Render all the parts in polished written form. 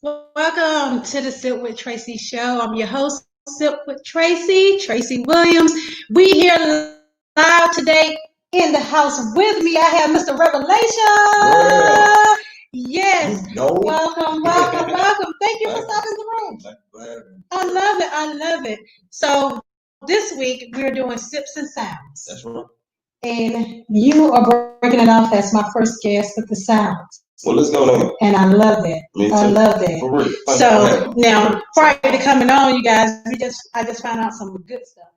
Welcome to the Sip with Tracy show. I'm your host, Sip with Tracy, Tracy Williams. We here live today in the house with me. I have Mr. Well, Revelation. Yes. no. Welcome. Thank you for stopping the room. I love it. I love it. So this week we're doing sips and sounds. That's right. And you are breaking it off as my first guest with the sounds. Well, let's go then. And I love that. Me too. I love that. For real. So now, prior to coming on, you guys, I just found out some good stuff.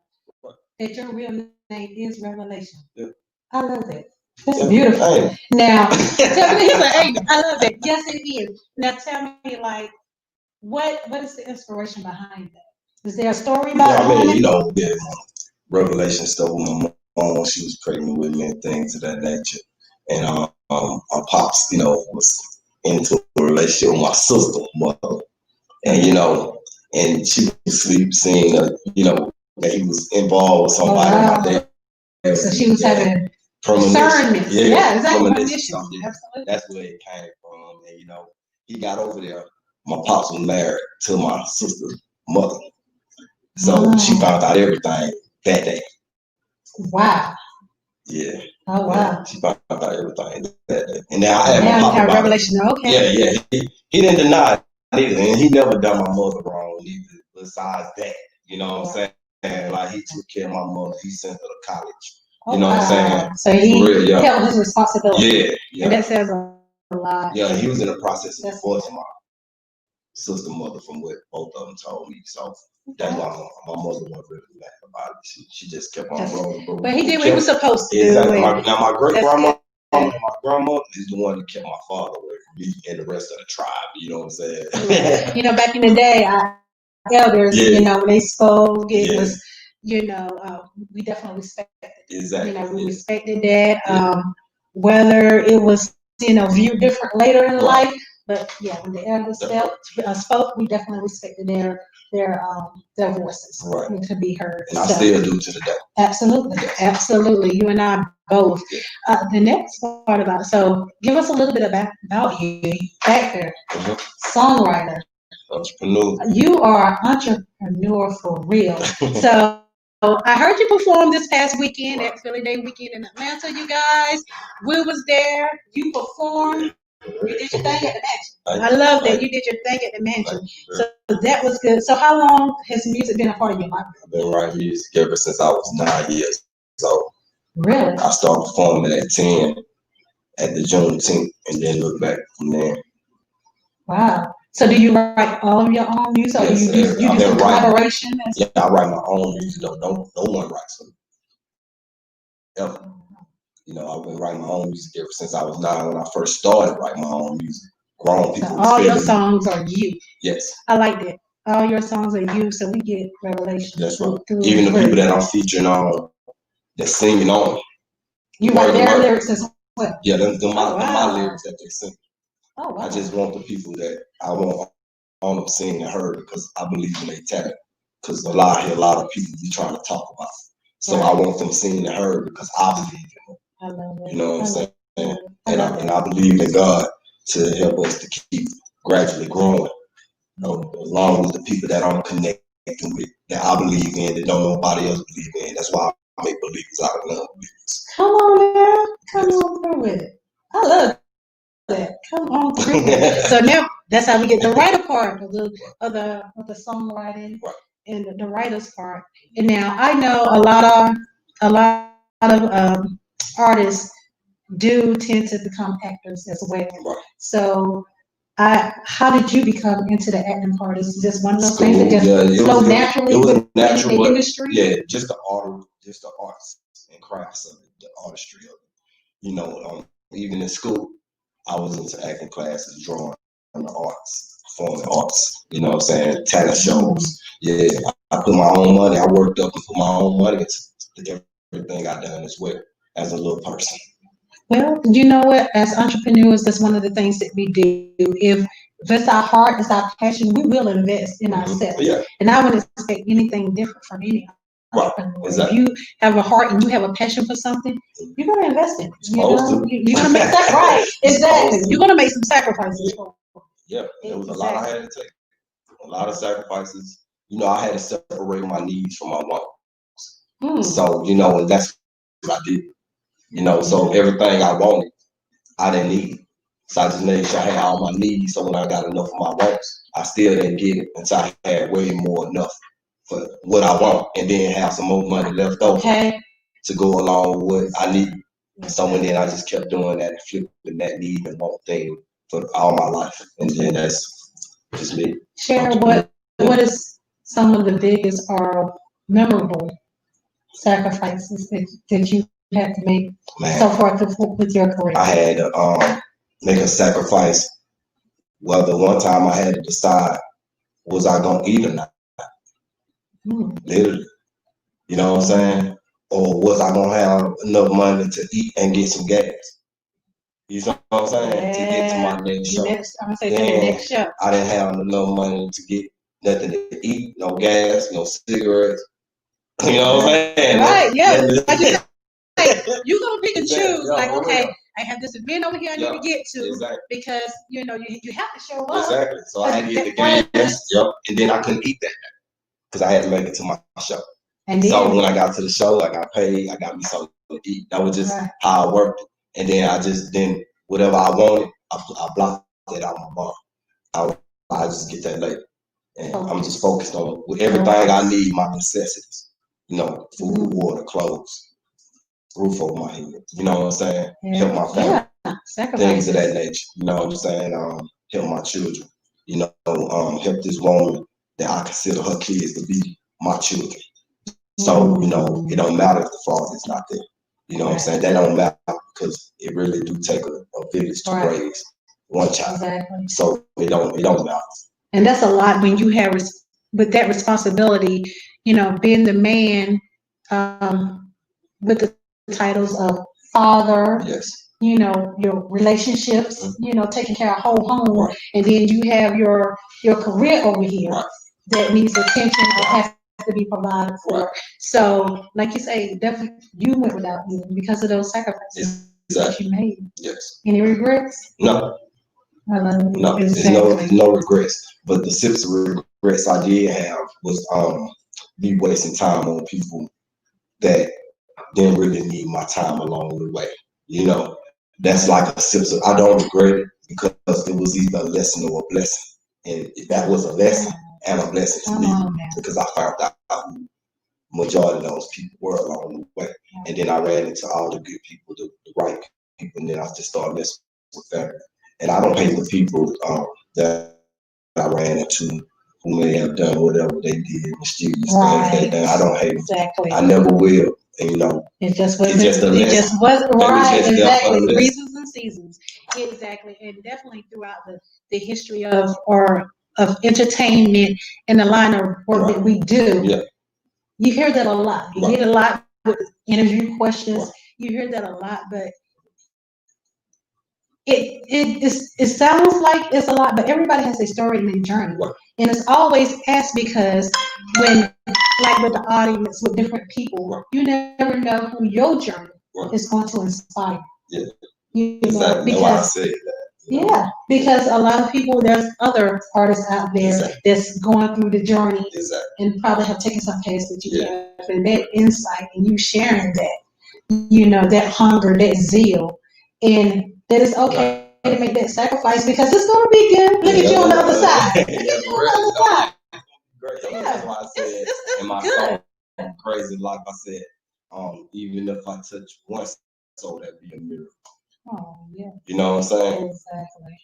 That your real name is Revelation. Yeah. I love that. That's beautiful. Hey. Now, tell me, he's like, hey, I love it. Yes, it is. Now, tell me, like, what is the inspiration behind that? Is there a story behind it? Yeah, Revelation stuff with my mom. She was pregnant with me and things of that nature. And my pops, was into a relationship with my sister, mother. And, and she was seeing, that he was involved with somebody in my day. So she was having premonition. Yeah, exactly. Premonition. Absolutely. That's where it came from. And, he got over there. My pops was married to my sister's mother. So she found out everything that day. Wow. Yeah. Oh, wow. She found out everything that day. And now I had my pop about Revelation. It. Okay. Yeah. He didn't deny it either. And he never done my mother wrong either, besides that. You know what I'm saying? And like, he took care of my mother. He sent her to college. You know what I'm saying? So he held his responsibility. Yeah. And that says a lot. Yeah, he was in the process of divorcing my sister mother from what both of them told me. So that's why my mother wasn't really mad about it. She just kept on rolling. But he did what he was supposed to exactly. do. Now my great grandma and my grandmother is the one that kept my father away from me and the rest of the tribe. You know what I'm saying? Yeah. Back in the day, our elders, when they spoke, it was, we definitely respected it. Exactly. We respected that. Whether it was, viewed different later in life, but when the elders spoke, we definitely respected their voices. Right. To be heard. And I still do to the day. Absolutely. You and I both. The next part about it. So give us a little bit about you, actor, songwriter. Entrepreneur. You are an entrepreneur for real. So I heard you perform this past weekend at Philly Day Weekend in Atlanta, you guys. We was there. You performed. You did your thing at the mansion. I love that. You did your thing at the mansion. So that was good. So how long has music been a part of your life? I've been writing music ever since I was 9 years old. Really? I started performing at 10 at the Juneteenth and then look back from there. Wow. So do you write all of your own music? Yes, or you do some collaboration? Yeah, I write my own music. No one writes for me. Ever. I've been writing my own music ever since I was 9 when I first started writing my own music. Grown people. So all your songs are you. Yes. I like that. All your songs are you, so we get revelation. That's right. Even the people that I'm featuring on, they're singing on. You write their lyrics as well? Yeah, my lyrics that they sing. Oh, wow. I just want the people that I want on them sing and heard because I believe in their talent. Because a lot of people be trying to talk about it. So I want them seen and heard because I believe in them. I love it. You know what I'm saying? And I believe in God to help us to keep gradually growing. As long as the people that I'm connecting with, that I believe in, that don't nobody else believe in. That's why I make believers out of non-believers. Come on, man. Come on through with it. I love that. Come on through with it. So now that's how we get the writer part of the songwriting and the writer's part. And now I know a lot of artists do tend to become actors as well. Right. So how did you become into the acting part? Is it just one of those things that just flow naturally? It was a natural industry. Yeah, just the arts and crafts of it, the artistry of it. Even in school, I was into acting classes, drawing, and the arts, performing arts. You know what I'm saying? Talent shows. Yeah, I put my own money. I worked up and put my own money into everything I done as well as a little person. Well, you know what? As entrepreneurs, that's one of the things that we do. If it's our heart, it's our passion, we will invest in ourselves. Yeah. And I wouldn't expect anything different from any entrepreneur. Exactly. If you have a heart and you have a passion for something, you're going to invest in it. You're going to make that right. Exactly. You're going to make some sacrifices for it. Yeah, there was a lot I had to take. A lot of sacrifices. I had to separate my needs from my wants. So, and that's what I did. So everything I wanted, I didn't need. So I just made sure I had all my needs. So when I got enough of my wants, I still didn't get it until I had way more enough for what I want, and then have some more money left over to go along with what I need. So and then I just kept doing that and flipping that need and want thing for all my life. And then that's just me. Share what is some of the biggest or memorable sacrifices that you had to make so far with your career? I had to make a sacrifice. Well, the one time I had to decide, was I gonna eat or not? Literally. You know what I'm saying? Or was I gonna have enough money to eat and get some gas? You know what I'm saying? To get to my next show. I didn't have enough money to get nothing to eat, no gas, no cigarettes. You know what I'm saying? Right, yeah. You're gonna pick and choose, like, okay, I have this event over here I need to get to because you have to show up. Exactly. So I had to get the gas, and then I couldn't eat that because I had to make it to my show. And then, so when I got to the show, I got paid, I got me something to eat. That was just how I worked it. And then whatever I wanted, I blocked it out of my bar. I just get that later. And I'm just focused on everything I need, my necessities. Food, water, clothes, roof over my head. You know what I'm saying? Help my family. Things of that nature. You know what I'm saying? Help my children. Help this woman that I consider her kids to be my children. So, it don't matter if the father is not there. You know what I'm saying? That don't matter because it really do take a village to raise one child. Exactly. So it don't matter. And that's a lot when you have with that responsibility, being the man with the titles of father. Yes. Your relationships, taking care of whole home, and then you have your career over here that needs attention that has to be provided for. So, like you say, definitely you went without eating because of those sacrifices that you made. Yes. Any regrets? No. No, there's no regrets. But the simple regrets I did have was me wasting time on people that didn't really need my time along the way. That's like a simple. I don't regret it because it was either a lesson or a blessing. And that was a lesson and a blessing to me because I found out who majority of those people were along the way. And then I ran into all the good people, the right people, and then I just started messing with them. And I don't hate the people that I ran into who may have done whatever they did, mysterious things they done. I don't hate them. Exactly. I never will. And it just wasn't. It just wasn't right. Exactly. Reasons and seasons. Exactly. And definitely throughout the history of entertainment and the line of work that we do, you hear that a lot. You hear it a lot with interview questions. You hear that a lot, but it sounds like it's a lot, but everybody has a story and a journey. And it's always asked because when, like with the audience, with different people, you never know who your journey is going to inspire. Yeah. Exactly. Because, why I said that. Yeah, because a lot of people, there's other artists out there that's going through the journey and probably have taken some paths that you have, and that insight and you sharing that, that hunger, that zeal, and that it's okay to make that sacrifice because it's going to be good. Look at you on the other side. Look at you on the other side. Great. That's why I said in my song, crazy, like I said, even if I touch one soul, that'd be a miracle. Oh, yeah. You know what I'm saying? Exactly.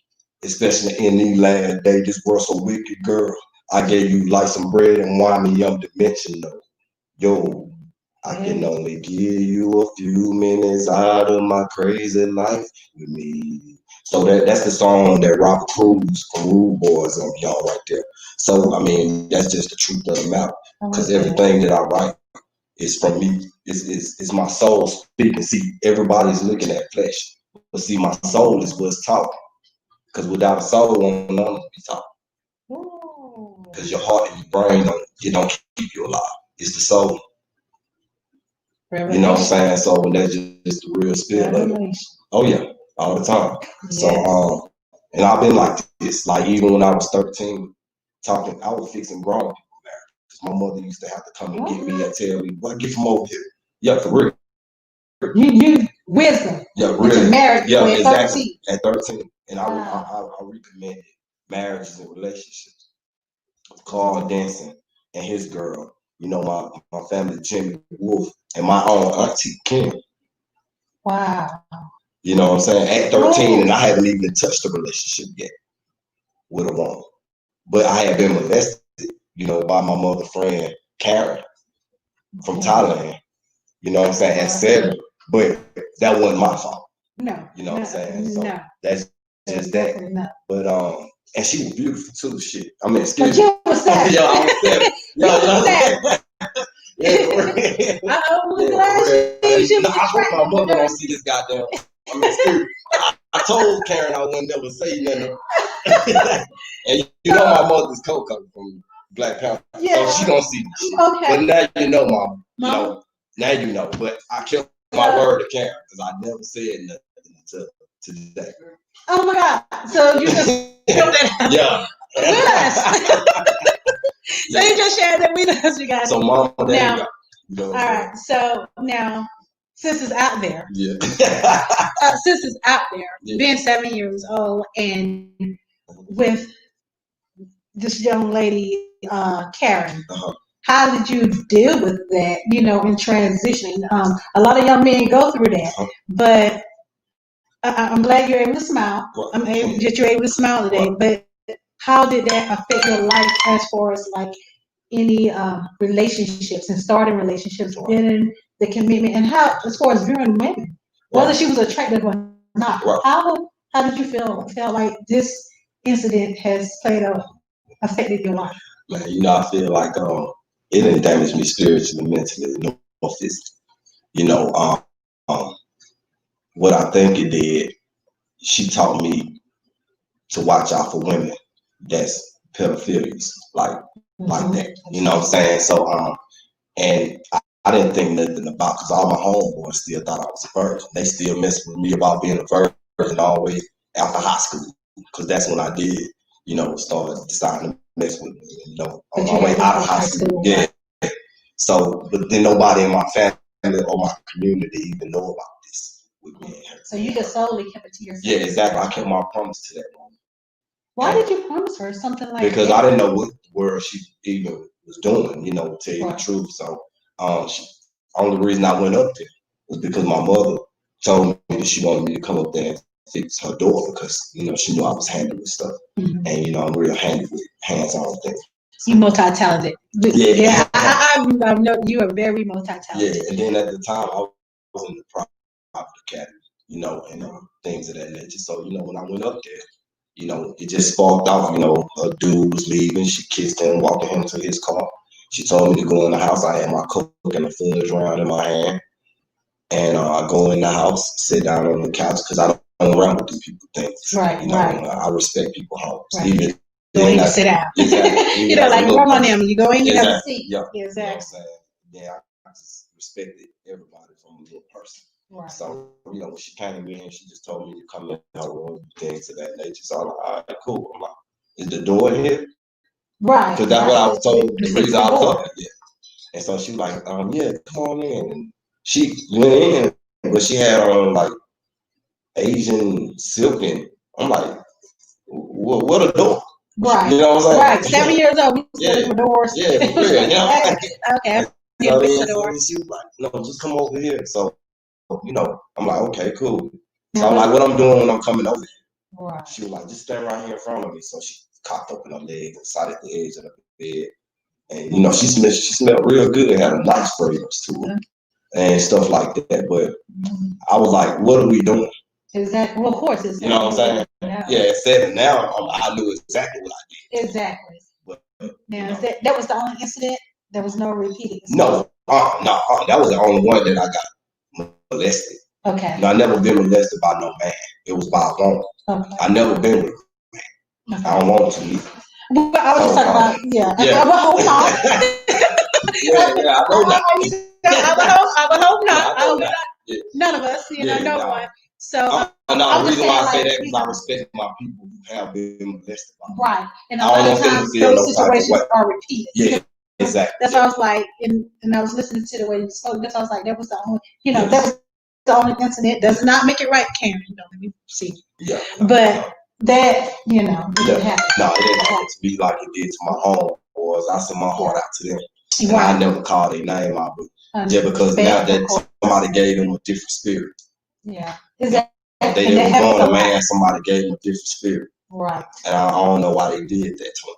Especially in these last days, this world so wicked, girl. I gave you like some bread and wine and young dimensional. Yo, I can only give you a few minutes out of my crazy life with me. So that's the song that Robert Cruz from Rude Boys on y'all right there. So I mean, that's just the truth of the matter. Because everything that I write is from me. It's my soul speaking. See, everybody's looking at flesh. But see, my soul is what's talking. Because without a soul, none of us be talking. Because your heart and your brain don't keep you alive. It's the soul. You know what I'm saying? So that's just the real spirit of it. Oh yeah, all the time. Yes. So And I've been like this. Like even when I was 13, talking, I was fixing grown people marriage. My mother used to have to come and get me and tell me, "What, get from over here." Yeah, for real. You wisdom. Yeah, really. Marriage. Yeah, at exactly. 13. At 13, and wow. I recommended marriages and relationships. Carl Dancing and his girl. You know, my family, Jimmy Wolf, and my own auntie Kim. Wow. You know what I'm saying? At 13, and I haven't even touched a relationship yet with a woman. But I had been molested, you know, by my mother friend Karen from Thailand. You know what I'm saying? At 7. But that wasn't my fault. No. You know what I'm saying? So no. that's just that. No. But and she was beautiful too, shit. I mean, excuse me. But you was sad. Yeah, I was sad. Yeah, I'm glad she was I hope my mother don't see this goddamn. I mean, excuse me. I told Karen I wouldn't never say nothing. And you know my mother's Coco from Black Panther. Yeah. So she don't see this shit. Okay. But now you know, Mom. You know, now you know. But I kept my word to Karen because I never said nothing until today. Oh my God. So you just filled that Yeah. With us. So you just shared that with us, you guys. So Mom, now, all right. So now, sis is out there. Yeah. Sis is out there, being 7 years old, and with this young lady, Karen. How did you deal with that? You know, in transitioning. A lot of young men go through that, but I'm glad you're able to smile. That you're able to smile today. But how did that affect your life as far as like any relationships and starting relationships, getting the commitment, and how as far as viewing women, whether she was attractive or not? How did you feel like this incident has affected your life? Man, you know, I feel like it didn't damage me spiritually, mentally, no physically. You know, what I think it did, she taught me to watch out for women that's pedophilias, like that. You know what I'm saying? So and I didn't think nothing about, because all my homeboys still thought I was a virgin. They still messing with me about being a virgin always after high school, because that's when I did, you know, start deciding to mess with me, you know, on my way out of high school. Yeah. So, but then nobody in my family or my community even know about this with me and her. So you just solely kept it to yourself? Yeah, exactly. I kept my promise to that moment. Why did you promise her something like because that? I didn't know what word she even was doing, you know, to tell you the truth. So only reason I went up there was because my mother told me that she wanted me to come up there and fix her door, because, you know, she knew I was handy with stuff. And, you know, I'm real handy with hands-on things. You multi-talented. Yeah. I know you are very multi-talented. Yeah, and then at the time I was in the private academy, you know, and things of that nature. So, you know, when I went up there, you know, it just sparked off. You know, a dude was leaving. She kissed him, walking him to his car. She told me to go in the house. I had my Coke and a fudge round in my hand. And I go in the house, sit down on the couch, because I don't ramble through people things. Right, you know, right. I respect people homes. Right. Even then, you sit down. Exactly. You know, like Roman them. You go in, you have a seat. Yeah. Exactly. You know what I'm saying? Yeah, I just respected everybody from a little person. Right. So, you know, when she came in, she just told me to come in her room, things of that nature. So I'm like, all right, cool. I'm like, is the door here? Right. Because that's what I was told. The reason I was up there. And so she was like, yeah, come on in. And she went in, but she had on like Asian silk, and I'm like, what a door? Right. You know what I'm saying? Right. 7 years old, we still looking for doors. Yeah, for real. You know what I'm saying? Okay. So then she was like, no, just come over here. So, you know, I'm like, okay, cool. So I'm like, what I'm doing when I'm coming over here? Right. She was like, just stand right here in front of me. So she cocked up in her leg and sat at the edge of the bed. And, you know, she smelled real good and had a nice fragrance to her and stuff like that. But I was like, what are we doing? Exactly. Well, of course. You know what I'm saying? Yeah, at 7 now, I knew exactly what I did. Exactly. But, now, that was the only incident? There was no repeated incident? No, that was the only one that I got molested. Okay. And I never been molested by no man. It was by a woman. Okay. I never been with a man. Okay. I don't want to either. But I was just talking about, yeah. But hold on. I know not. I would hope not. Yeah. None of us, no one. So No, the reason why I say that like, is I respect my people who have been molested. Right, and a I lot don't of want them to times feel those no type of situations way. are repeated. Yeah, exactly. That's why I was like, and I was listening to the way you spoke. That's why I was like, that was the only, that was the only incident. Does not make it right, Karen. Let me see. Yeah. But that, it didn't happen. No, it didn't happen to me like it did to my homeboys. I sent my heart out to them. And I never called their name out, but just because now that somebody gave them a different spirit. Yeah. Exactly. They didn't go on a man, somebody gave them a different spirit. Right. And I don't know why they did that to them.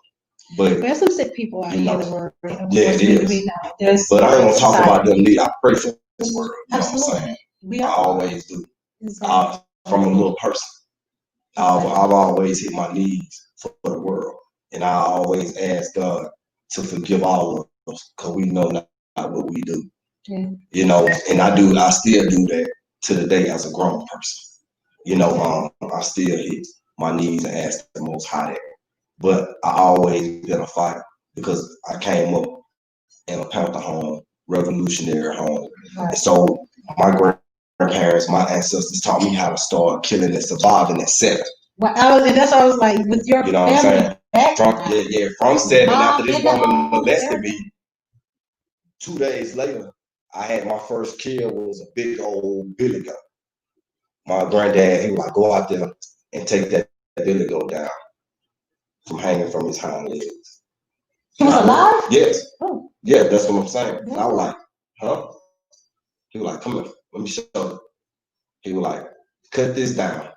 But there's some sick people out here in the world. Yeah, it is. But I ain't gonna talk about them neither. I pray for the world. You know what I'm saying? I always do. From a little person. I've always hit my knees for the world. And I always ask God to forgive all of us because we know not what we do. Yeah. And I still do that to the day as a grown person. I still hit my knees and ask the Most High that. But I always been a fighter because I came up in a Panther home, revolutionary home. Right. And so my grandparents, my ancestors taught me how to start killing and surviving at 7. Well, and that's what I was like, with your You know what I'm saying? From 7, after this woman molested me, 2 days later, I had my first kill was a big old billy goat. My granddad, he was like, go out there and take that billy goat down from hanging from his hind legs. He was alive? Yes. Oh. Yeah, that's what I'm saying. And I was like, huh? He was like, come here, let me show you. He was like, cut this down.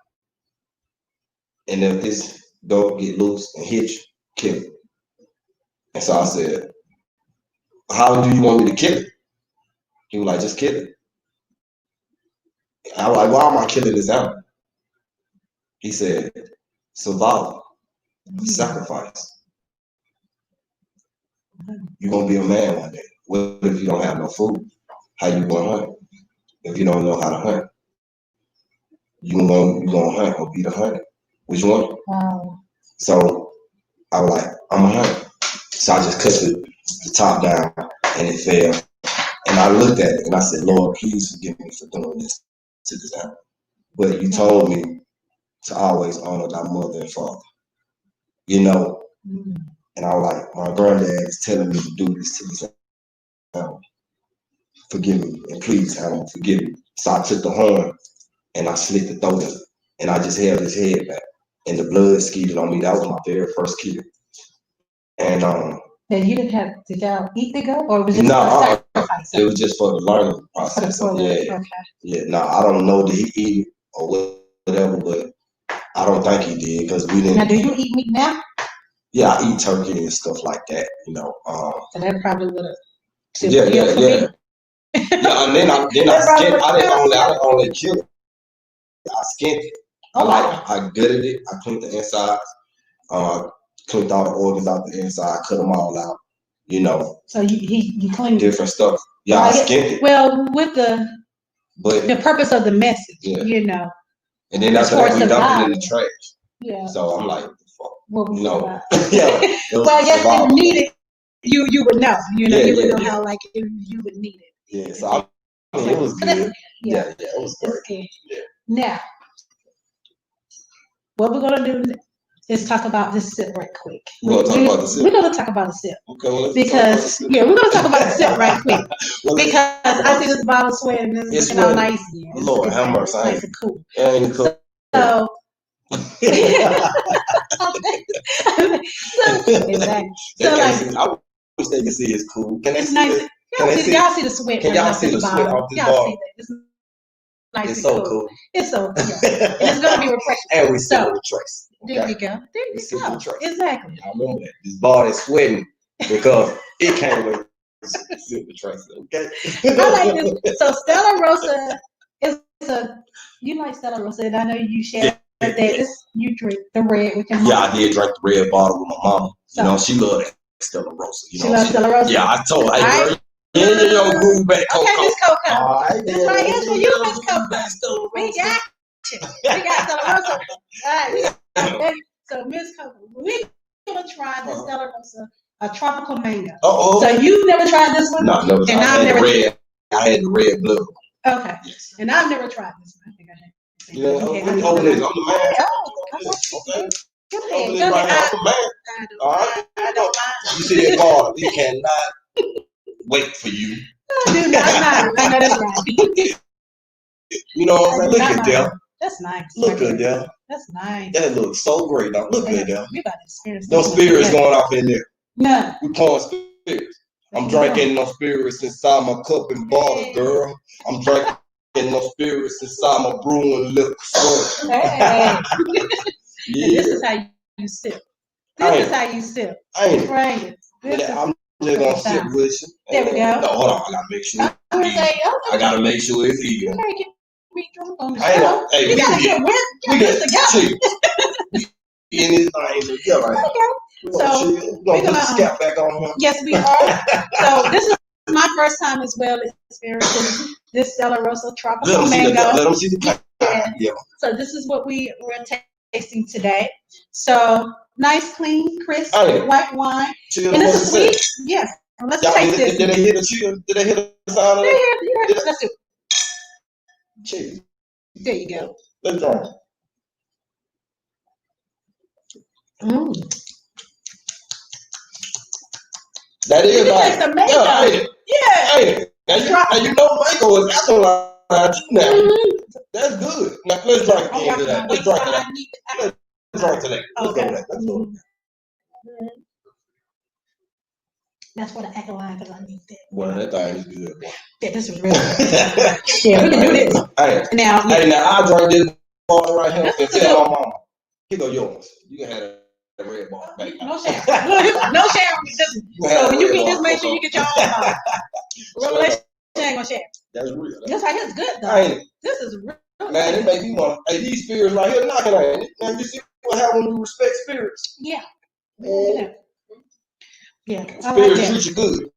And if this dog get loose and hit you, kill it. And so I said, how do you want me to kill it? He was like, just kill it. I was like, why am I killing this animal? He said, survival, sacrifice. You're going to be a man one day. What if you don't have no food? How you going to hunt? If you don't know how to hunt, you gonna hunt or be the hunter. Which one? Wow. So I was like, I'm a hunter. So I just cut the top down and it fell. And I looked at it and I said, Lord, please forgive me for doing this to this animal. But you told me to always honor thy mother and father. Mm-hmm. And I was like, my granddad is telling me to do this to this animal. Forgive me, and please, animal, forgive me. So I took the horn and I slit the throat of it. And I just held his head back. And the blood skeeted on me. That was my very first kill. And then you did y'all eat the goat, or was it just a sacrifice? It was just for the learning process. I don't know that he eat it or whatever, but I don't think he did because we didn't. Now, do you eat meat now? Yeah, I eat turkey and stuff like that. So that probably would have. Yeah. Yeah, and then I skinned. I didn't only kill it. I skinned it. I gutted it. I cleaned the inside. Cleaned all the organs out the inside. Cut them all out. So you cleaned different stuff. Yeah, I skinned it. Well, with the purpose of the message, And then after that, we dumped it in the trash. Yeah. So I'm like, fuck. Yeah. Well, I guess if you need it, you would know. You would know how you would need it. Yeah. So it was good. Yeah, it was great. Yeah. Now, what we're gonna do is talk about the sip right quick. We're gonna talk about the sip. Okay, well, because we're gonna talk about the sip right quick. Because I see this bottle sweating and it's all nice here. Lord, have mercy. It's nice and cool. Ain't cool. So exactly. So I wish they could see it's cool. It's nice. Y'all see the sweat. Can y'all see the sweat off this bottle? It's nice. It's so cool. It's so cool. And it's gonna be refreshing. And we still with Trace. There you go. There you go. Exactly. I remember that. This ball is sweating because it can't wait to sit with Trace. Okay. I like this. So Stella Rosa is you like Stella Rosa, and I know you share that. You drink the red with your mom. Yeah, I did drink the red bottle with my mama. So, she loved that Stella Rosa. She loves Stella Rosa. Yeah, I told her, hey, girl, you don't groove back Coco. Okay, Miss Coco. All right, this right here's for you, Miss Coco. We got you. We got Stella Rosa. All right. So Miss Coco, we're gonna try this Stella Rosa, a tropical mango. So you've never tried this one? No, never. And I've never tried. I had the red blue. Okay. Yes. And I've never tried this one. I think I had. You know, Okay, let me open this. I'm the man. Okay. Go Open ahead. this right here. I'm the man. All right. I don't mind. You see it called, we cannot wait for you. I do not mind. I know that's right. You know what I'm saying? Look Not at mine. them. That's nice. Look good there. That's nice. That looks so great now. Look good there. We about to experience No this. spirits going off in there. No. We pouring spirits. I'm drinking no spirits inside my cup and bottle, girl. I'm drinking no spirits inside my brewing liquor. Hey. Yeah. This is how you sip. This is how you sip. I Right. ain't. I'm just gonna sit with you. There we go. No, hold on. I gotta make sure. I gotta make sure it's even. We drunk on the I show. know. Hey, we gotta get this together. In this thing together. Okay. So we're gonna put the scalp back on him. Yes, we are. So this is my first time as well experiencing this Stella Rosa tropical mango. Let them see the yeah. So this is what we're tasting today. So nice, clean, crisp, white wine. Chill, and it's a sweet. Yes. Let's taste this. Did they hear the chill? Did they hear the sound of it? Let's do it. Cheers. There you go. Let's drink. That is like the mango. Yeah. Hey, now you know mango is alkaline now. Mm-hmm. That's good. Now let's drink again to that. Let's drink to that. Let's drink to that. Let's go to that. Let's go. That's what I act like because I need that. Well, that thing is good. Yeah, this is really good. Yeah, we can do this. Hey, now I drink this water right here and tell my mama, here go yours. You can have that red bar back. No sharing. No sharing. So when you get this, make sure you get your own bottle. Revelation ain't gonna share. That's real. This right here is good though. This is real. Man, it make me want. Hey, these spirits right here knocking on it. Now you see what happens when we respect spirits. Yeah. Yeah. Spirits treat you good.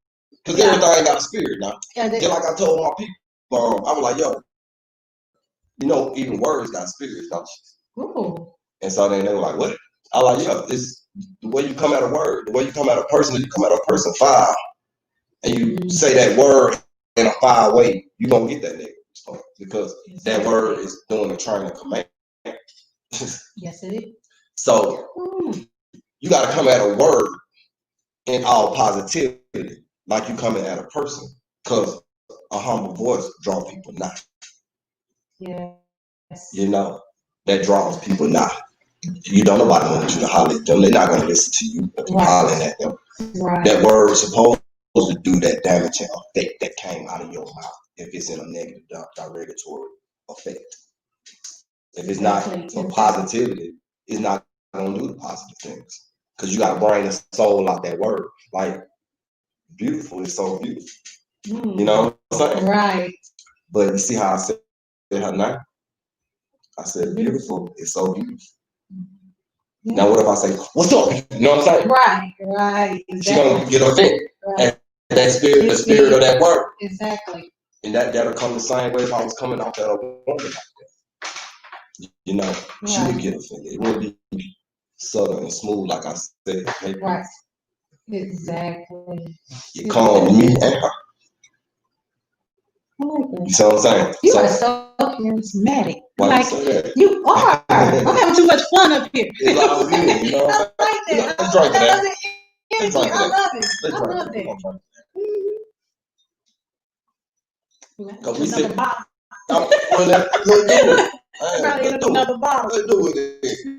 Because everything got a spirit now. Yeah, just like I told my people, I was like, yo, you know, even words got spirits, don't you? Ooh. And so then they were like, what? I was like, yo, it's the way you come at a word, the way you come at a person, you come at a person 5. And you say that word in a 5 way, you're going to get that nigga. Because that word is doing a training command. Yes, it is. So you got to come at a word in all positivity, like you coming at a person, because a humble voice draws people nigh. Yes. You know, that draws people nigh. You don't nobody want you to holler at them. They're not going to listen to you if you're hollering at them. Right. That word is supposed to do that damaging effect that came out of your mouth if it's in a negative derogatory effect. If it's not for positivity, it's not going to do the positive things. Because you got to bring the soul out that word. Like, beautiful is so beautiful. You know what I'm saying? Right. But you see how I said her name? I said, beautiful is so beautiful. Yeah. Now, what if I say, what's up? You know what I'm saying? Right. Exactly. She's going to get offended. Right. And that spirit, the spirit of that word. Exactly. And that'll come the same way if I was coming off that woman like that. You know, she would get offended. It wouldn't be subtle and smooth, like I said. Maybe. Right. Exactly. You calm me and her. You see what I'm saying? You are so charismatic. Like, you are. I'm having too much fun up here. It's all good, you know? I like that. Let's drink that. I love it. I love it. Because we sit. Probably another bottle. Let's do it.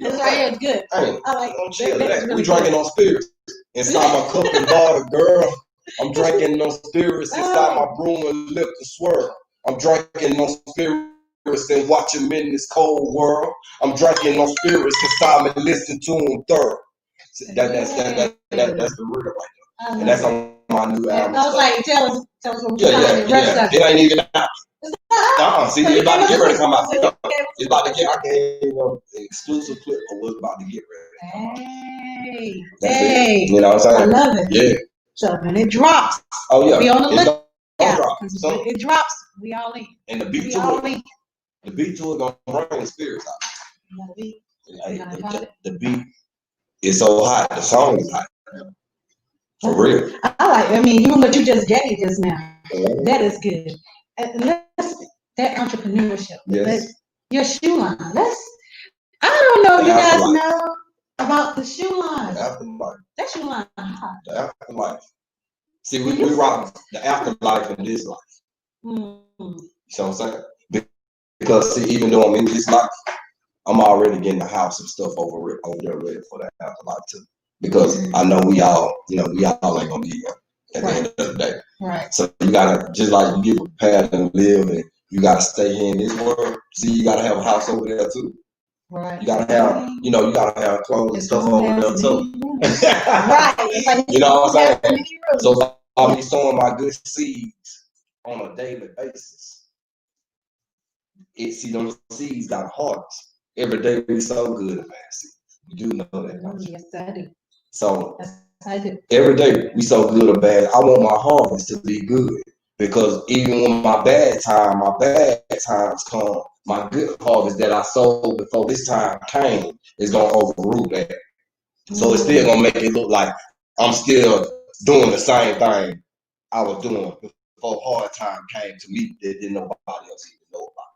This right here is good. I like it. We drinking on spirits. Inside my cup and bottle, girl. I'm drinking no spirits inside my broom and lip to swirl. I'm drinking no spirits and watching men in this cold world. I'm drinking no spirits inside me listen to them thorough. That's the real right there. And that's on my new album. I was like, tell us what you're trying to It ain't even out. See, it's about to get ready to come out. It's about to get, I gave an exclusive clip of what's about to get ready. Hey. You know what I'm saying? I love it. Yeah. So when it drops, be on the lookout. It drops, we all in. And the beat to it gonna bring the spirits out. The beat is so hot, the song is hot. For real. I mean, even what you just gave just now, that is good. And that entrepreneurship. Yes. Your shoe line. I don't know if The you guys afterlife. know about the shoe line. The afterlife. That shoe line hot. The afterlife. See, Can we you rock the afterlife in this life. Mm. You know what I'm saying? Because see, even though I'm in this life, I'm already getting the house and stuff over there ready for that afterlife too. Because I know we all ain't gonna be here at the end of the day. Right. So you gotta, just like you get prepared to live, and you gotta stay here in this world. See, you gotta have a house over there too. Right. You gotta have, you gotta have clothes and stuff over there too. Right. You know what I'm saying? So I'll be sowing my good seeds on a daily basis. See, them seeds got harvest. Every day we sow good and bad seeds. You do know that, don't you? Yes, I do. So Yes, I do. every day we sow good or bad. I want my harvest to be good, because even when my bad times come, my good harvest that I sowed before this time came is gonna overrule that. So it's still gonna make it look like I'm still doing the same thing I was doing before hard time came to me that didn't nobody else even know about.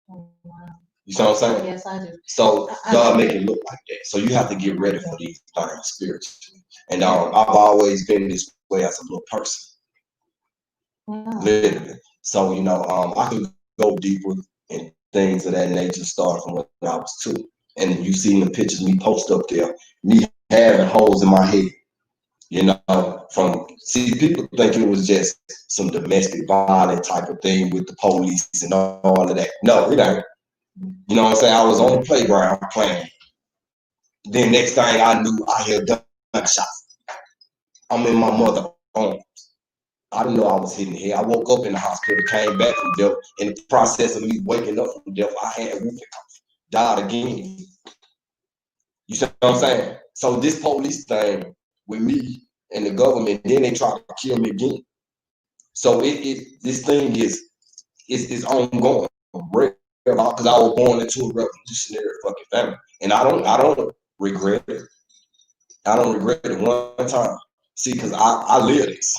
Oh, wow. You see what I'm saying? Yes, I do. So God make it look like that. So you have to get ready for these things spiritually. And I've always been this way as a little person. Wow. Literally. So, I can go deeper in things of that nature, starting from when I was 2. And you see the pictures me post up there, me having holes in my head. See, people think it was just some domestic violence type of thing with the police and all of that. No, it ain't. You know what I'm saying? I was on the playground playing. Then next thing I knew, I heard gunshots. I'm in my mother's arms. I didn't know I was hitting here. I woke up in the hospital, came back from death. In the process of me waking up from death, I had whooping cough. Died again. You see what I'm saying? So this police thing with me and the government, then they try to kill me again. So this thing is ongoing. Because I was born into a revolutionary fucking family, and I don't regret it. I don't regret it one time. See, because I live this.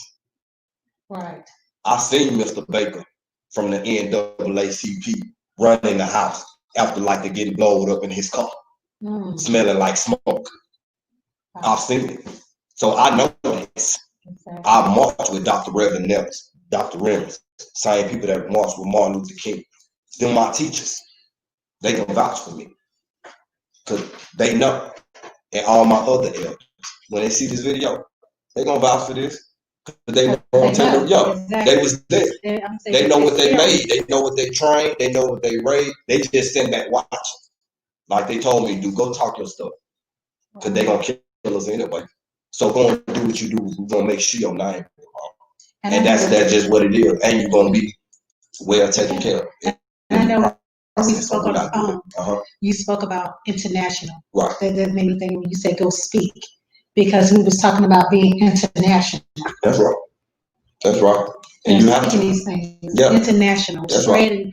Right. I seen Mr. Baker from the NAACP running the house after like they getting blowed up in his car, smelling like smoke. I've seen it. So I know this. Exactly. I marched with Dr. Reverend Nellis, Dr. Reynolds, same people that marched with Martin Luther King. They're my teachers. They can vouch for me. Because they know. And all my other elders, when they see this video, they gonna vouch for this. They won't tell them, yo, exactly. They was there. They know what they made. They know what they trained. They know what they raised. They just sitting back watching. Like they told me, do go talk your stuff. Because they gonna kill us anyway. So go and do what you do. We're gonna make sure your name. And that's just what it is. And you're gonna be well taken care of. I know you spoke about international. Right. That made me think when you said go speak. Because we was talking about being international. That's right. That's right. And you have to these things. Yeah. International. That's spreading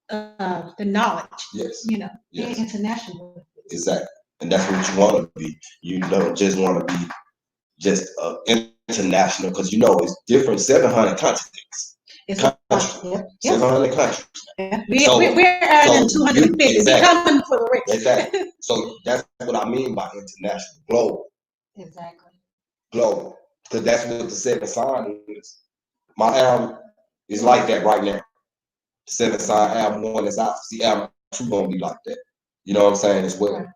the knowledge. Yes. Being international. Exactly. And that's what you want to be. You don't just want to be just international, because it's different. 700 continents. It's 700 countries. Yeah. We're adding 250. Exactly. We're coming for the rich. Exactly. So that's what I mean by international. Global. Exactly. Global. Because that's what the 7 sign is. My album is like that right now. 7 sign album 1 is out. See, album 2 gonna be like that. You know what I'm saying as well. Right.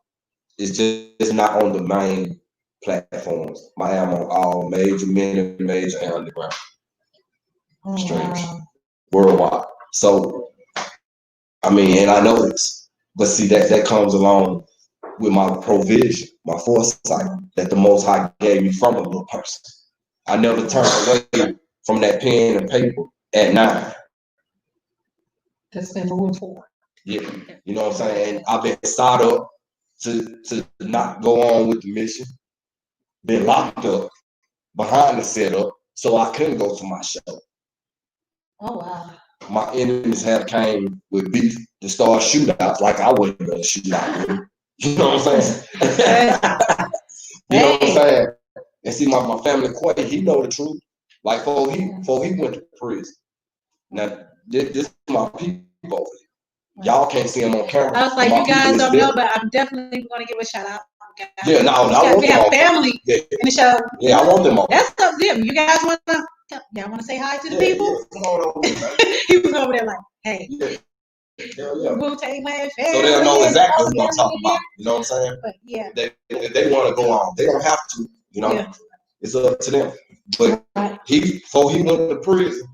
It's just not on the main platforms. My album on all major, major, and underground streams worldwide. So, and I know this, but see that comes along with my provision, my foresight that the Most High gave me from a little person. I never turned away from that pen and paper at 9. That's been moving forward. Yeah, you know what I'm saying? And I've been sought up to not go on with the mission, been locked up behind the setup, so I couldn't go to my show. Oh, wow. My enemies have came with beef to start shootouts like I wasn't going to shoot out with them. You know what I'm saying? You know what I'm saying? And see, my family, Quay, he know the truth. Like, before he went to prison. Now, this is my people over here. Y'all can't see him on camera. I was like, My you guys people is don't know, there. but I'm definitely going to give a shout out. Guys. Yeah, no, I want We them have on. family Yeah. in the show. Yeah, I want them on. That's up to them. You guys want to? Y'all want to say hi to the people? Yeah, come on over there, man. He was over there like, hey. Yeah. Yeah. Wu-Tang Clan So they'll know exactly what I'm talking here. about. You know what I'm saying? But yeah. If they want to go on, they don't have to. You know, it's up to them. But before he went to prison,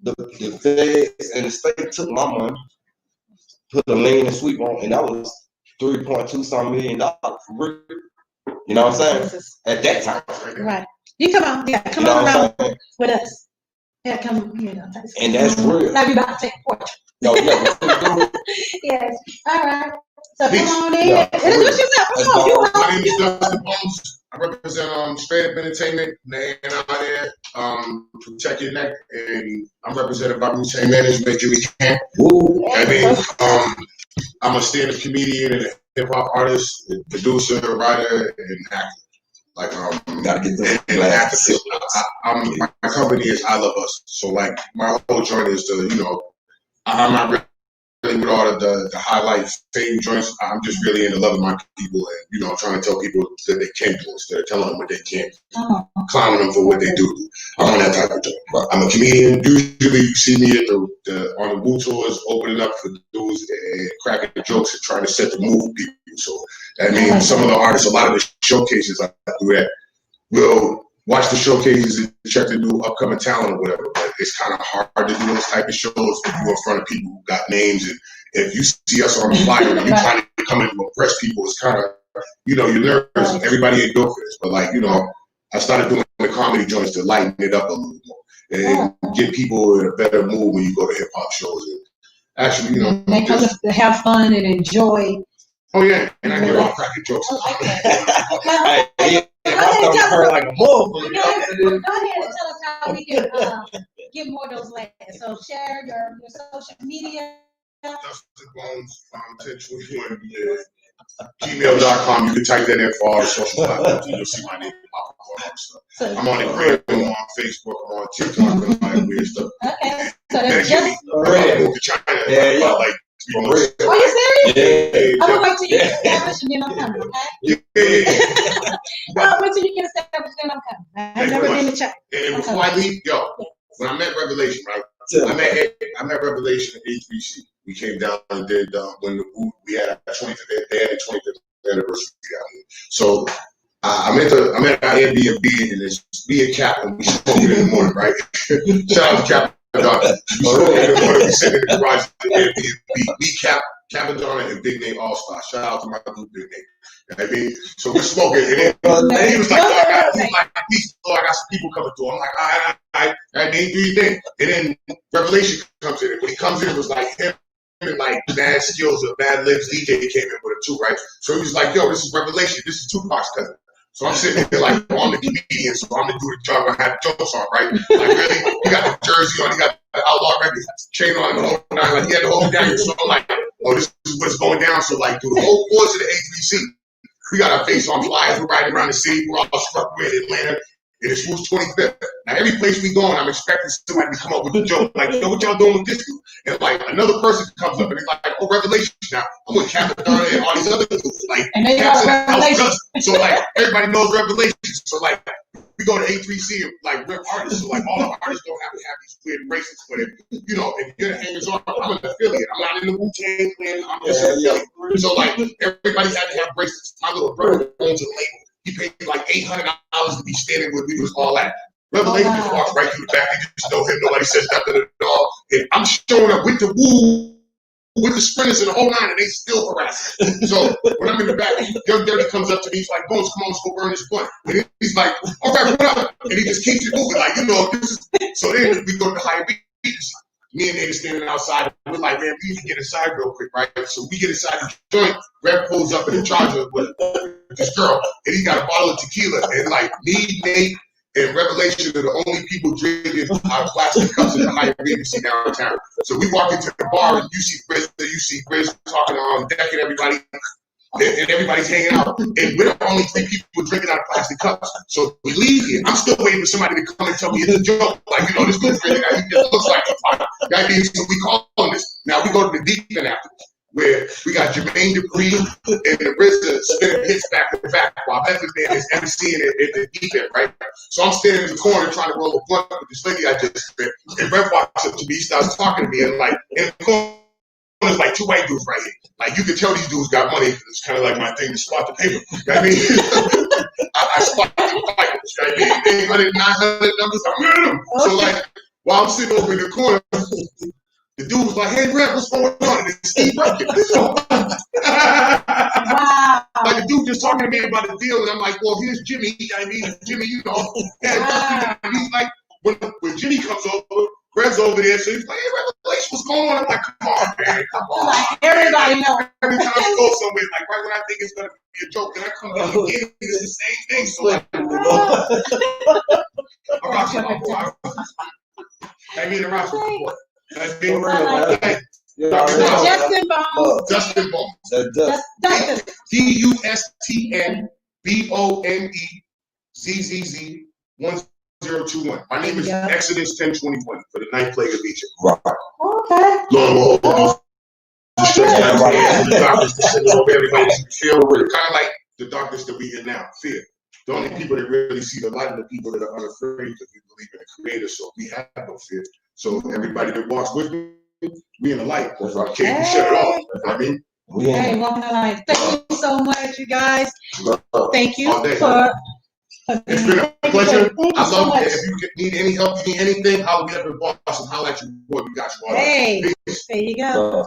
the feds and the state took my money, put a lien and sweep on, and that was $3.2 some million for real. You know what I'm saying? At that time. Right. You come on, come on around with us. Yeah, come, and that's real. Now we about to take a portrait. Yo, yeah. Yes. All right. So Peace. come on in. Introduce yourself. Come on. My name is Dustin Bones. I represent Straight Up Entertainment, the A&R there, Protect Your Neck, and I'm represented by Wu-Tang Management, Jimmy Camp. I mean, I'm a stand-up comedian and a hip-hop artist, producer, writer, and actor. Like, gotta get the activist. My company is I Love Us. So, like, my whole joint is to, I'm not really with all of the highlight fame joints. I'm just really into loving my people and, trying to tell people that they can do instead of telling them what they can't do. Clowning them for what they do. I'm on that type of joint. I'm a comedian. Usually you see me at on the Wu tours, opening up for dudes and cracking the jokes and trying to set the mood for people. So that means some of the artists, a lot of the showcases I do that, will watch the showcases and check the new upcoming talent or whatever. But it's kind of hard to do those type of shows if you're in front of people who got names. And if you see us on the flyer and you're trying to come in and impress people, it's kind of, you're nervous. Everybody ain't built for this. But I started doing the comedy joints to lighten it up a little more and get people in a better mood when you go to hip hop shows. And actually, they come to have fun and enjoy. Oh yeah, and I get all cracking jokes. Go ahead and tell us how we can get more of those likes. So share your social media. Dustin Bones, 1021, gmail.com. You can type that in for all the social platforms and you'll see my name pop up on all stuff. I'm on Instagram, I'm on Facebook, I'm on TikTok, and all that weird stuff. Okay. So that's just I moved to China. Yeah. Like, are you serious? Yeah. I'm gonna wait till you get established and then I'm coming, okay? I'll wait till you get established and then I'm coming. I've never been to China. And before I leave, when I met Revelation, right? I met Revelation at H3C. We came down and did when we had our 25th, they had a 25th anniversary out here. So I'm at our Airbnb and it's me and Cap and we smoking in the morning, right? Shout out to Cap. We smoking in the morning, we sitting in the garage at the Airbnb. Me, Cap and Donna and Big Name All Star. Shout out to my group Big Name. You know what I mean? So we're smoking and then he was like, I got some people coming through. I'm like, all right, do your thing. And then Revelation comes in. And when he comes in, it was like him and like Mad Skills or Mad Libs DJ came in with it too, right? So he was like, yo, this is Revelation. This is Tupac's cousin. So I'm sitting here like, I'm the comedian, so I'm gonna do the job. I have jokes on, right? Like, really, he got the jersey on, he got the Outlaw Records chain on, the whole nine, like he had the whole down. So I'm like, oh, this is what's going down. So like, through the whole course of the A3C, we got our face on flyers. We're riding around the city. We're all struck with Atlanta. And it's Who's 25th. Now, every place we going, I'm expecting somebody to come up with a joke. Like, what y'all doing with this dude? And, like, another person comes up and he's like, oh, Revelation. Now, I'm with Captain Donna and all these other dudes. Like, and they got Revelation. So, like, everybody knows Revelation. So, like, we go to A3C and, like, we're artists. So, like, all the artists don't have to have these weird races. But, if you're the hangers on, I'm an affiliate. I'm not in the Wu-Tang Clan. I'm just an affiliate. So, like, everybody had to have bracelets. My little brother owns a label. He paid me like $800 to be standing with me. Was all that. Revelation just walks right through the back. They just know him. Nobody says nothing at all. And I'm showing up with the Woo, with the sprinters and the whole nine, and they still harass me. So when I'm in the back, Young Dirty comes up to me. He's like, Bones, come on, let's go burn this blunt. And he's like, all right, what up? And he just keeps it moving. Like, this is. So then we go to high beats. Me and Nate are standing outside. We're like, man, we need to get inside real quick, right? So we get inside the joint. Rev pulls up in the Charger with this girl, and he got a bottle of tequila. And like me, Nate, and Revelation are the only people drinking our plastic cups in the high Regency downtown. So we walk into the bar, and you see Grizz talking on deck and everybody. And everybody's hanging out. And we're the only three people drinking out of plastic cups. So we leave here. I'm still waiting for somebody to come and tell me it's a joke. Like, this dude's really, it looks like a fight. That means so we call on this. Now we go to the deep end afterwards, where we got Jermaine Dupri and the RZA spinning hits back to back while Memphis Man is emceeing at the deep end, right? So I'm standing in the corner trying to roll a blunt with this lady I just spit, and Rev walks up to me, starts talking to me, and like in the corner. There's like two white dudes right here. Like you can tell these dudes got money. It's kind of like my thing to spot the paper. You know what I mean? I spot the fighters. You know what I mean? 800, 900 numbers. I'm in them. So like while I'm sitting over in the corner, the dude was like, "Hey, Rev, what's going on?" And it's Steve Rutkin. Wow. Like the dude just talking to me about the deal, and I'm like, "Well, here's Jimmy." I mean, Jimmy, and he's like, when Jimmy comes over. Rev's over there, so he's like, "Hey, Revelation, what's going on?" I'm like, "Come on, man, come on." Like, everybody knows. Every time I go somewhere, like right when I think it's gonna be a joke, then I come back again, it's the same thing. So like, I'm rocking my boy. I mean, the rock. I mean, Justin Bone. Justin Bone. DUSTN BONEZZZ 1021. My name is Exodus 1021 for the ninth plague of Egypt. Right. Okay. Lord, the darkness that sits over everybody feel kind of like the darkness that we in now, fear. The only people that really see the light are the people that are unafraid because we believe in the Creator, so we have no fear. So everybody that walks with me, we in the light. That's right. Can't shut it off. You know what I mean? Hey, walking the light. Thank you so much, you guys. Thank you for. It's been a pleasure. I love it. If you need any help, you need anything, I'll be up in Boston. Holler at you. Boy, we got you all. Hey, there you go.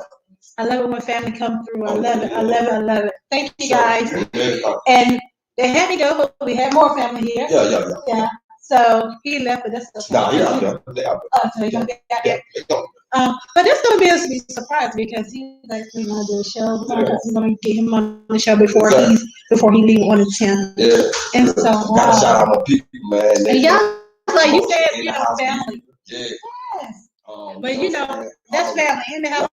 I love it when family come through. I love it. I love it. I love it. Thank you guys. And they had me go, but we had more family here. Yeah. So he left, but that's okay. No, so he's gonna get out there. But it's gonna be a surprise because he's actually gonna do a show. We're gonna get him on the show before he leave on the 10th. Yeah. And so gotta shout out my people, man. And y'all, like you said, family. Yeah. Yes. But that's family. In the house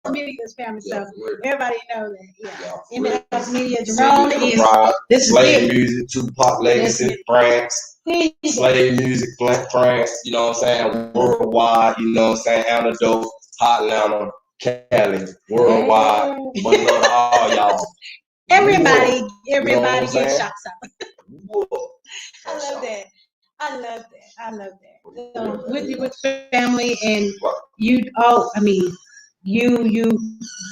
media is family. So everybody knows that. Yeah. In the house media, Jerome is this is slave music, Tupac legacy, France. Slave music, France, you know what I'm saying? Worldwide, you know what I'm saying? Antidote, Hotlanta, Cali, worldwide. But love to all y'all. Everybody gets shots out. I love that. I love that. So with family and you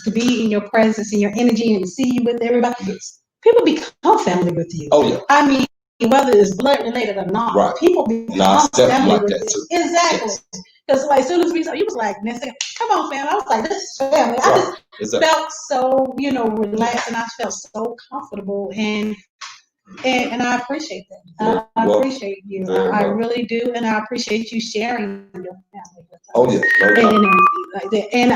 to be in your presence and your energy and to see you with everybody. People become family with you. Oh yeah. I mean, whether it's blood related or not, people become family with you. Exactly. Because like as soon as we saw you was like, come on, fam. I was like, this is family. I just felt so, relaxed, and I felt so comfortable, and I appreciate that. I appreciate you. I really do, and I appreciate you sharing your family with us. Oh yeah. And everything like that. And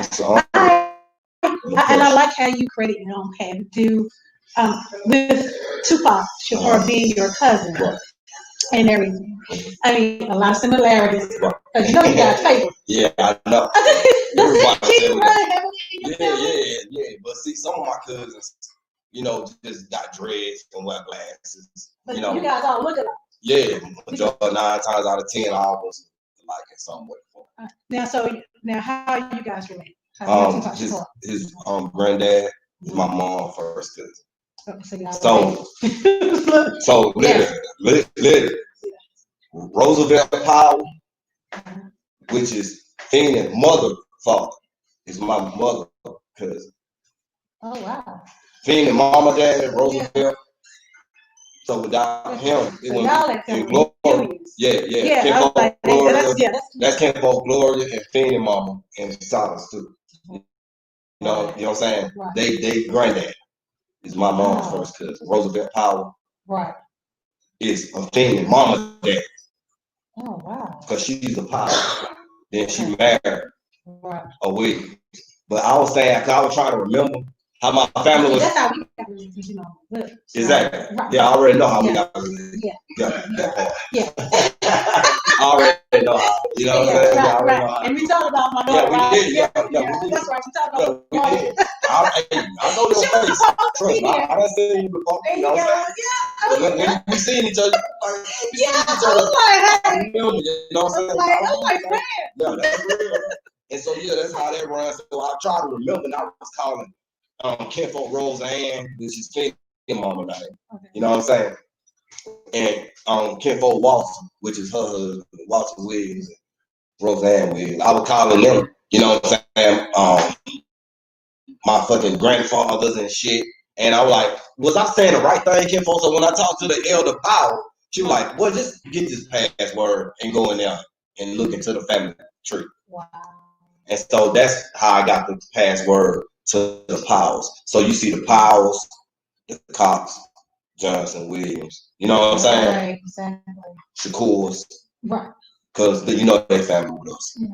I like how you credit your own path with Tupac Shakur being your cousin and everything. I mean, a lot of similarities. Because you got paper. Yeah, I know. Yeah. But see, some of my cousins, just got dreads and wear glasses. But you guys all look at them. Yeah, 9 times out of 10, I almost like in some way. Now, how are you guys relate? His granddad is my mom first cousin. So literally, Roosevelt Powell, which is Feen's mother father, is my mother cousin. Oh wow. Feen mama dad Roosevelt. So without him, it wouldn't be Gloria. Yeah. That's Kinfolk Gloria and Feen mama and Silas too. You know what I'm saying? Right. They granddad is my mom's first cousin. Roosevelt Powell. Right. Is a Feen mama dad. Oh wow. Because she's a Powell. Then she married a wig. But I was saying, because I was trying to remember how my family was. That's how we got related, Exactly. Right. Yeah, I already know how we got related. Yeah. I already know how. You know what I'm saying? Right. And we talked about my daughter. Yeah, we did. Yeah, that's right. We talked about my daughter. I know your face. Trust me, I done seen you before. You know what I'm saying? When we seen each other, I remember, you know what I'm saying? Yeah, that's real. And so, yeah, that's how that runs. So I try to remember, and I was calling Kinfolk Roseanne, which is King Mama name. You know what I'm saying? And Kinfolk Walter, which is her husband, Walter Williams, and Roseanne Williams. I was calling them, you know what I'm saying? My fucking grandfathers and shit. And I was like, was I saying the right thing, Kinfolk? So when I talked to the elder power, she was like, well, just get this password and go in there and look into the family tree. Wow. And so that's how I got the password to the Powers. So you see the Powers, the Cox, Johnson, Williams. You know what I'm saying? Right, exactly. Shakurs. Right. Because, you know, they family with us. Yeah.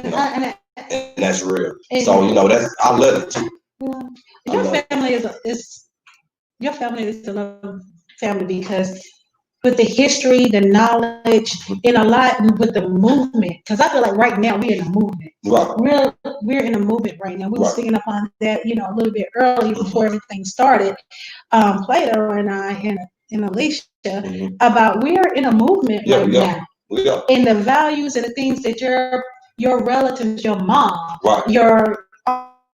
You know? And that's real. And so, you know, I love it too. Your family is a love family because with the history, the knowledge, and a lot with the movement. Because I feel like right now we're in a movement. Right. We're in a movement right now. We were speaking up on that, you know, a little bit early before everything started. Plato and I and Alicia about we're in a movement right now. And the values and the things that your relatives, your mom, your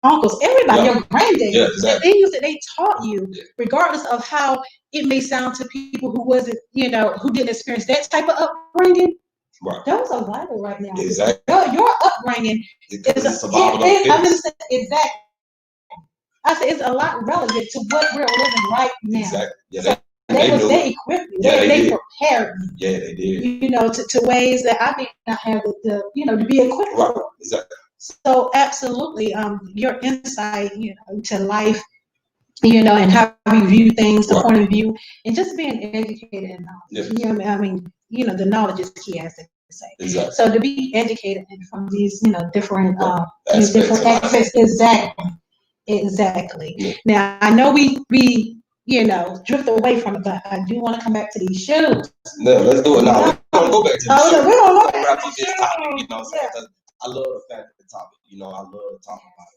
uncles, everybody, your granddad, the things that they taught you, regardless of how it may sound to people who wasn't, you know, who didn't experience that type of upbringing. Those are vital right now. Exactly. Your upbringing is exactly. I said it's a lot relevant to what we're living right now. Exactly. Yeah, so they equipped you. They prepared you. Yeah, they did. You know, to ways that I may not have the you know, to be equipped. Right. Exactly. So absolutely, your insight, you know, to life, you know, and how we view things, the point of view, and just being educated and knowledge. You know, I mean, you know, the knowledge is key, as they say. Exactly. So to be educated from these, you know, different aspects. Exactly. Yeah. Now I know we you know drift away from it, but I do want to come back to these shoes. No, let's do it now. We're gonna go back to the shoes. We're gonna go back to this topic. You know what I'm saying? I love the fact of the topic. You know, I love talking about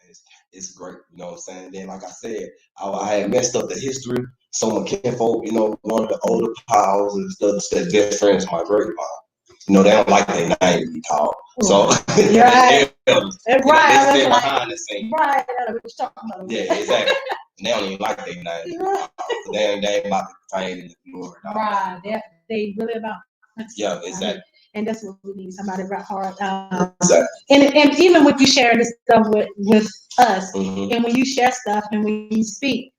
it. It's great. You know what I'm saying? Then, like I said, I had messed up the history. So my kinfolk, you know, one of the older pals and stuff, said best friends, my great mom. You know, they don't like their name to be called. So, right. They sit behind the scene. Right. What you talking about? Yeah, exactly. And they don't even like their name. They ain't about the fame and the glory. Right. They really about. Yeah, exactly. And that's what we need, somebody right hard. Exactly. And even when you share this stuff with us, and when you share stuff and when you speak,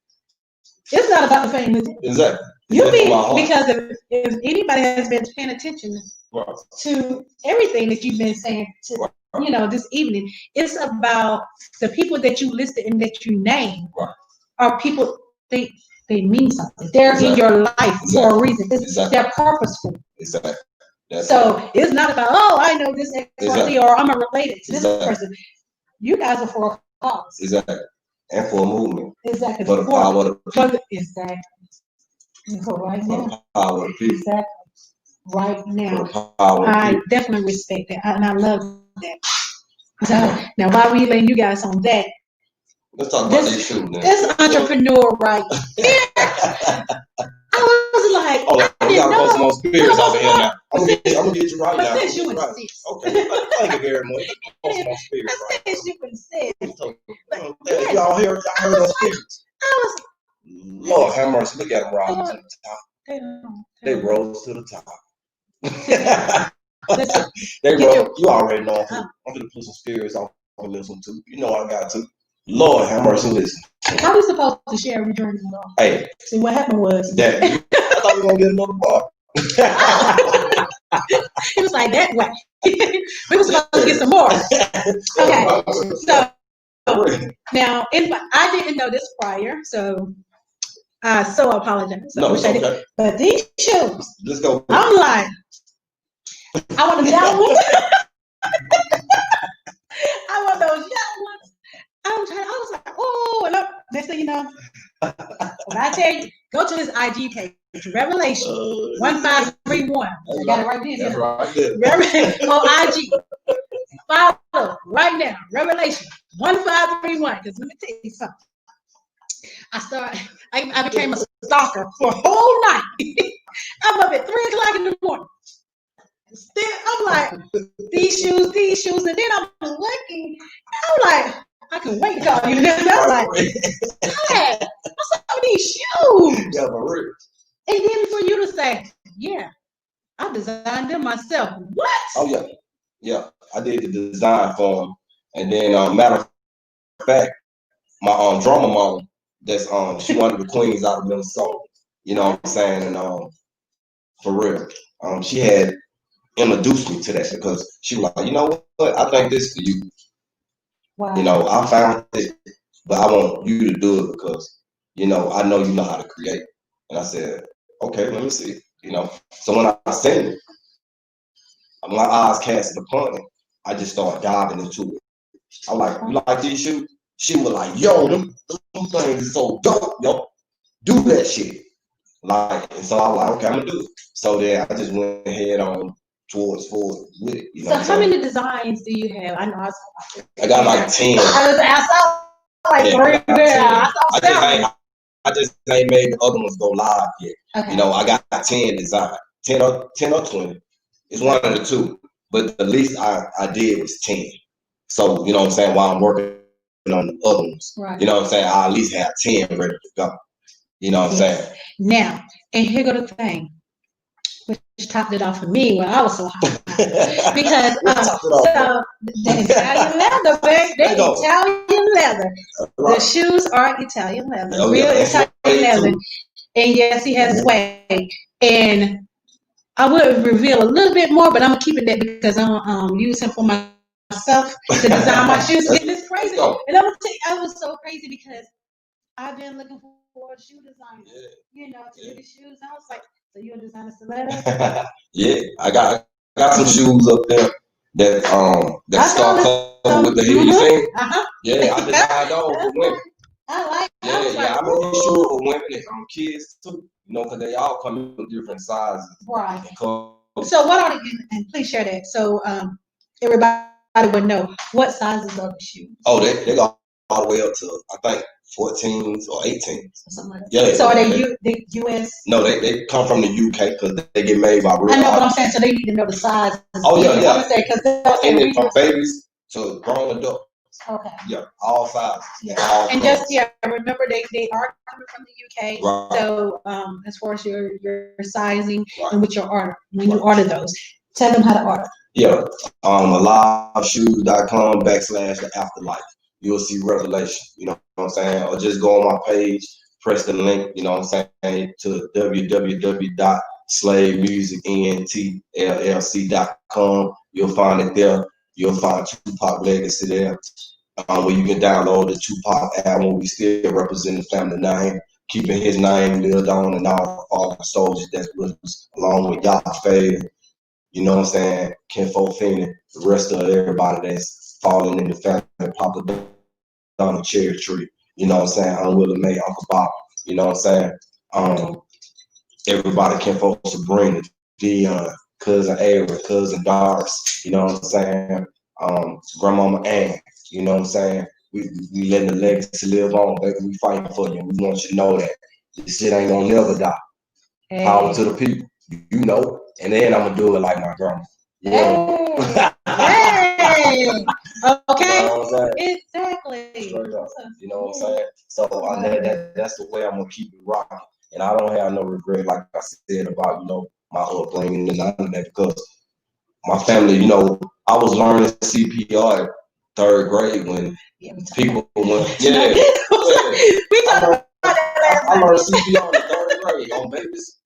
it's not about the fame. Exactly. Because if anybody has been paying attention to everything that you've been saying, you know, this evening, it's about the people that you listed and that you name are people they mean something. They're in your life for a reason. They're purposeful. Exactly. So it's not about, oh, I know this XYZ or I'm related to this person. You guys are for a cause. Exactly. And for a movement. Exactly. For the power of the people. Exactly. For right now. For the power of the people. Exactly. Right now. I definitely respect that. And I love that. So now while we laying you guys on that, let's talk about these shoes now. This entrepreneur right here. I was like, we gotta post some more spirits over here now. I'm gonna get you right now. Since you insist. Okay, thank you very much. Post some more spirits right now. Since you insist. Y'all heard those spirits? Lord have mercy, look at them rising to the top. They rose to the top. They rose. You already know. I'm gonna put some spirits on listen to. You know I got to. Lord have mercy, listen. How we supposed to share every journey along? Hey. See what happened was that I thought we were gonna get another bar. It was like that way. We were supposed to get some more. Okay. So now I didn't know this prior, so I apologize. No, it's okay. But these shoes, let's go. I'm like, I want a yellow one. I want those yellow ones. I was like, oh, and next thing you know, when I tell you, go to his IG page, Revelation 1531. I got it right there. That's right there. On IG. Follow right now, Revelation 1531. Because let me tell you something. I became a stalker for a whole night. I'm up at 3 o'clock in the morning. Still, I'm like, these shoes, and then I'm looking. I'm like, I can wait to call you. And I was like, God, what's up with these shoes? Yeah, for real. And then for you to say, yeah, I designed them myself. What? Oh yeah, yeah. I did the design for them, and then matter of fact, my drummer mom, that's she one of the queens out of Minnesota. You know what I'm saying? And for real, she had introduced me to that because she was like, you know what? I think this for you. Wow. You know, I found it, but I want you to do it because you know you know how to create. And I said, okay, let me see. You know, so when I seen it, my eyes casted upon it, I just started diving into it. I'm like, you like these shoes? She was like, yo, them things is so dope, yo. Do that shit. Like, and so I was like, okay, I'm gonna do it. So then I just went ahead on towards forward with it. You know So what how I'm saying? many designs do you have? I know I got like 10. I saw like Yeah, three I got there. 10. I saw several. I just ain't made the other ones go live yet. Okay. You know, I got 10 designed, 10 or 20. It's one of the two. But the least I did was 10. So, you know what I'm saying, while I'm working on the other ones, Right. you know what I'm saying, I at least have 10 ready to go. You know what I'm saying? Now, and here go the thing, which topped it off for me when I was so hot. Because so the Italian leather, baby, they Italian leather. Right. The shoes are Italian leather, Oh, real yeah, Italian leather. too. And yes, he has suede. And I would reveal a little bit more, but I'm keeping that because I'm using for myself to design my shoes. And it's crazy. And I'm gonna tell you, I was so crazy because I've been looking for a shoe designer, you know, to do the shoes. I was like, so you're a designer stiletto? Yeah, I got some shoes up there that start covered with the heel. You see? Yeah, I designed those for women. I like. Yeah, I made these shoes for women and kids too. You know, because they all come in different sizes. Right. So what are the, and please share that so everybody would know what sizes are the shoes. Oh, they go all the way up to I think 14s or 18s. Something like that. Yeah. So are they US? No, they come from the UK because they get made by real. I know what I'm saying. So they need to know the size. Oh yeah. Because from babies to grown adults. Okay. Yeah, all sizes. Yeah. All and colors. just remember they are coming from the UK. Right. So as far as your sizing right. and with your order, when you order those, tell them how to order. Yeah. AliveShoes.com / the afterlife. You'll see Revelation. You know what I'm saying? Or just go on my page, press the link, you know what I'm saying, to www.slavemusicntllc.com. You'll find it there. You'll find Tupac Legacy there. Where you can download the Tupac album. We still represent the family name, keeping his name lived on and all the fallen soldiers that's with us, along with Yahweh. You know what I'm saying? Kinfolk Finney, the rest of everybody that's falling in the family, Papa Don the cherry tree. You know what I'm saying? Unwilling May, Uncle Bob. You know what I'm saying? Everybody, Kinfolk Sabrina, Dion, cousin Aaron, cousin Doris. You know what I'm saying? Grandmama Ann. You know what I'm saying? We letting the legacy live on, baby. We fighting for you. We want you to know that this shit ain't gonna never die. Hey. Power to the people. You know. And then I'm gonna do it like my grandma. Hey. Hey. Okay. You know what I'm saying? Exactly. You know what I'm saying? So that's the way I'm gonna keep it rocking. And I don't have no regret, like I said, about my upbringing and none of that, because my family, I was learning CPR at 3rd grade when people went. Yeah. We talked about that. I learned CPR in 3rd grade on babies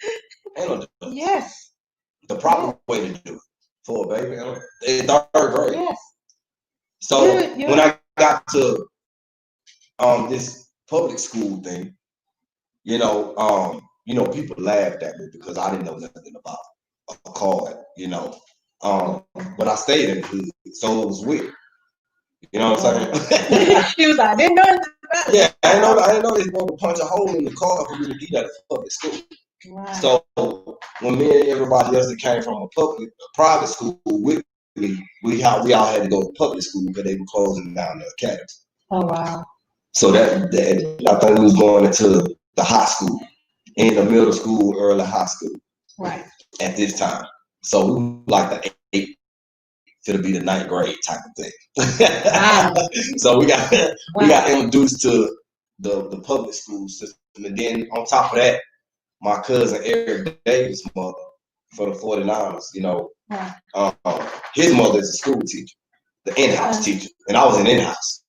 and on adults. Yes. The proper way to do it for a baby in 3rd grade. Yes. So when I got to this public school thing, people laughed at me because I didn't know nothing about a card, but I stayed in the hood, so it was weird. You know what I'm saying? He was like, I didn't know anything about it. Yeah, I didn't know they were supposed to punch a hole in the card for me to get out of public school. Right. So when me and everybody else that came from a private school with we all had to go to public school because they were closing down the academy. Oh wow. So that I think we was going into the high school, in the middle school, early high school. Right. At this time. So we were like the 8th to be the 9th grade type of thing. Wow. So we got introduced to the public school system. And then on top of that, my cousin Eric Davis' mother for the 49ers, you know, his mother is a school teacher, the in-house teacher. And I was an in-house.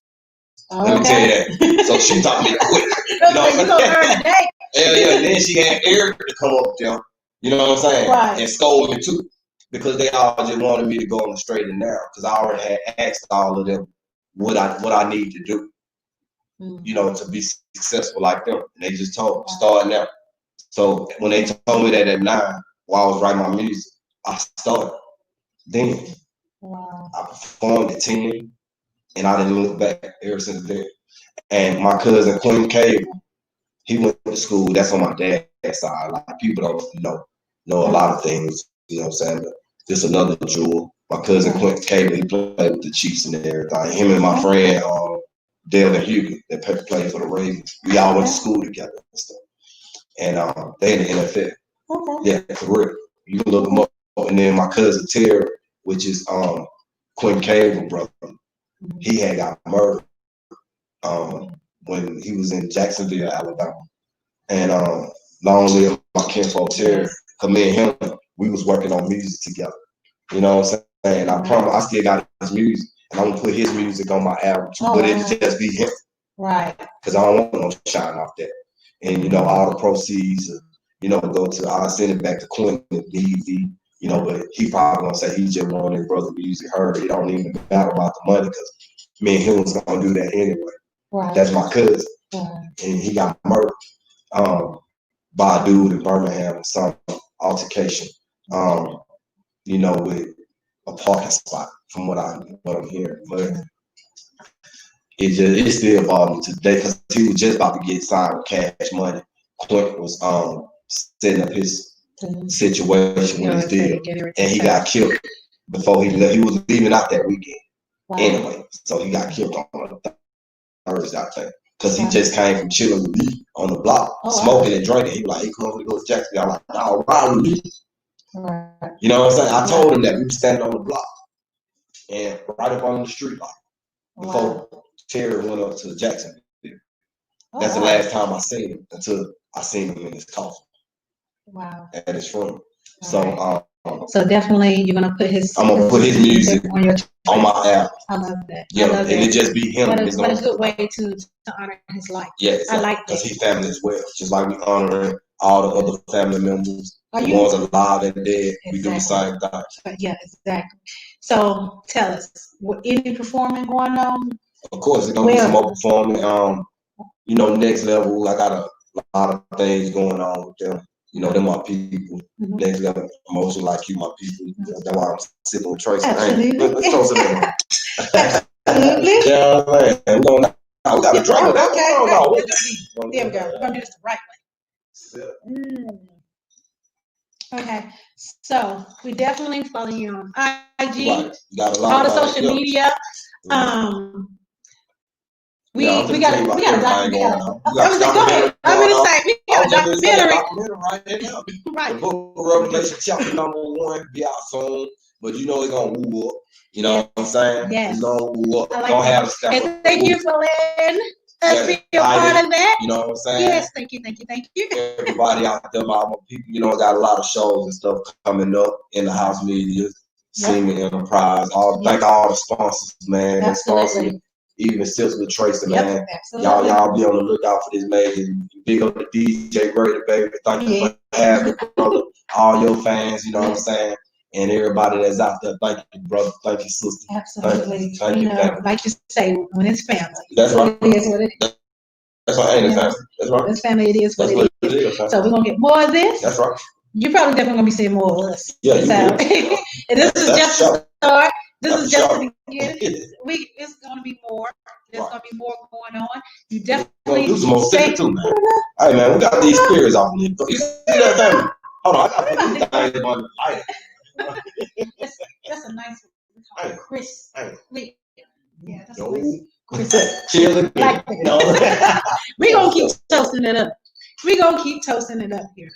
Let me tell you that. So she taught me quick. You know what I'm saying? Yeah. And then she had Eric to come up there, you know what I'm saying? Right. And scold me too. Because they all just wanted me to go on the straight and narrow. Because I already had asked all of them what I need to do, you know, to be successful like them. And they just told me, start now. So when they told me that at 9, while I was writing my music, I started. Then I performed at 10, and I didn't look back ever since then. And my cousin Quentin Cable, he went to school. That's on my dad's side. Like people don't know a lot of things. You know what I'm saying? But just another jewel. My cousin Quentin Cable, he played with the Chiefs and everything. Him and my friend Dale Hugo, that played for the Ravens. We all went to school together and stuff. And they in the NFL. Yeah, for real. You can look them up. And then my cousin Terry, which is Quentin Cable brother, he had got murdered when he was in Jacksonville, Alabama. And long live my kinfolk Terry, because me and him, we was working on music together. You know what I'm saying? I promise I still got his music, and I'm gonna put his music on my album too, but it just be him. Right. Because I don't want no shine off that. And you know, all the proceeds, you know, go to I'll send it back to Quentin and DV, you know, but he probably gonna say he just wanted his brother music heard. It don't even matter about the money because me and him was gonna do that anyway. Right. That's my cousin. And he got murdered by a dude in Birmingham, some altercation, you know, with a parking spot from what I'm hearing. But it still bothers me today because he was just about to get signed with Cash Money. Clint was setting up his situation with his deal, and he got killed before he left. He was leaving out that weekend anyway, so he got killed on Thursday, I think, because he just came from chilling with me on the block, smoking and drinking. He was like, he come over to go to Jacksonville. I'm like, no, ride with me. You know what I'm saying? I told him that we were standing on the block and right up on the street, like before Terry went up to Jacksonville. That's the last time I seen him until I seen him in his coffin. Wow. At his funeral. So so definitely you're gonna put his I'm gonna put his music on my album. I love that. Yeah, and it just be him. What a good way to honor his life. Yeah, exactly. I like that. Because he family as well. Just like we honoring all the other family members, the ones alive and dead. We do the same thing. Yeah, exactly. So tell us, any performing going on? Of course, there's gonna be some more performing. You know, next level. I got a lot of things going on with them. You know, them are people. Next level promotion, like you, my people. That's why I'm sitting with Tracy. Absolutely. Let's throw some in. Absolutely. Yeah, man. We got a drink. Okay. There we go. We're gonna do this the right way. Okay. So we definitely follow you on IG, all the social media. We got a documentary. I'm gonna say we got a documentary. Right. The Book of Revelation chapter number 1 be out soon, but you know it's gonna woo up. You know what I'm saying? Yes. It's gonna woo up. Like gonna have a step. And thank you for letting us be a part of that. You know what I'm saying? Yes, thank you. Everybody out there, my people, you know, got a lot of shows and stuff coming up in the house media, Singing Enterprise. Thank all the sponsors, man. Absolutely. Even Sits with Tracy, man. Y'all be on the lookout for this, man. Big up the DJ Grady, baby. Thank you for having me, brother. All your fans, you know what I'm saying? And everybody that's out there, thank you, brother. Thank you, sister. Absolutely. Thank you. Like you say, when it's family. That's right. It is what it is. That's right. Ain't family. That's right. It's family. It is what it is. So we're gonna get more of this. That's right. You're probably definitely gonna be seeing more of us. Yeah, you and this is just the start. This is just the beginning. It's gonna be more. There's gonna be more going on. You definitely do some more singing too, man. Hey, man, we got these spirits off. You see that thing? Hold on, I got to put these things on the light. That's a nice one. called Chris. Yeah, that's No. Chris. Cheers again. Like No. we gonna keep toasting it up. We gonna keep toasting it up here.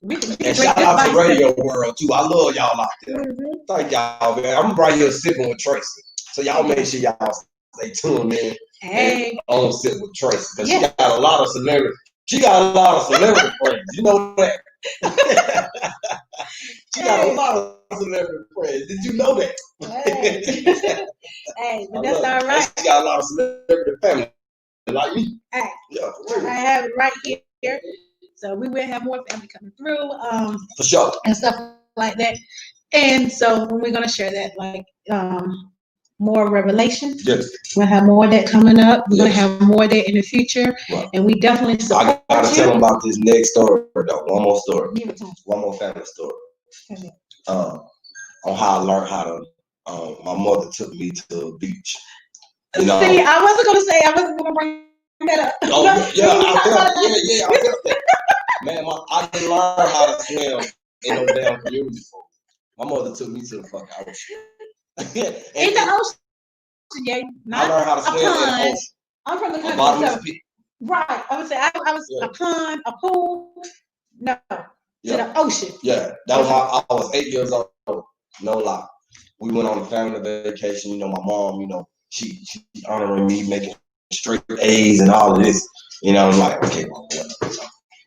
We can And shout out to Radio World too. I love y'all out there. Mm-hmm. Thank y'all, man. I'm right here sipping with Tracy. So y'all make sure y'all stay tuned in. Hey. On Sip with Tracy. Because she got a lot of celebrity. She got a lot of celebrity friends. You know that. She got a lot of celebrity friends. Did you know that? Hey, but that's all right. She got a lot of celebrity family like me. Hey, yeah, I have it right here. So we will have more family coming through. For sure. And stuff like that. And so we're gonna share that more revelation. Yes. We'll have more of that coming up. We're gonna have more of that in the future. Right. And we definitely support I gotta tell them about this next story though. One more story. One more family story. Okay. On how I learned how to my mother took me to the beach. You know, see, I wasn't gonna bring that up. Oh, I felt that. Man, I didn't learn how to swim in no damn community before. My mother took me to the fucking ocean. In the ocean, yeah. I learned how to swim in the ocean. I'm from the country, so right. I would say I was a pond, a pool. No, to the ocean. Yeah, that was I was 8 years old. No lie. We went on a family vacation. You know, my mom. You know, she honoring me, making straight A's and all of this. You know, I'm like, okay,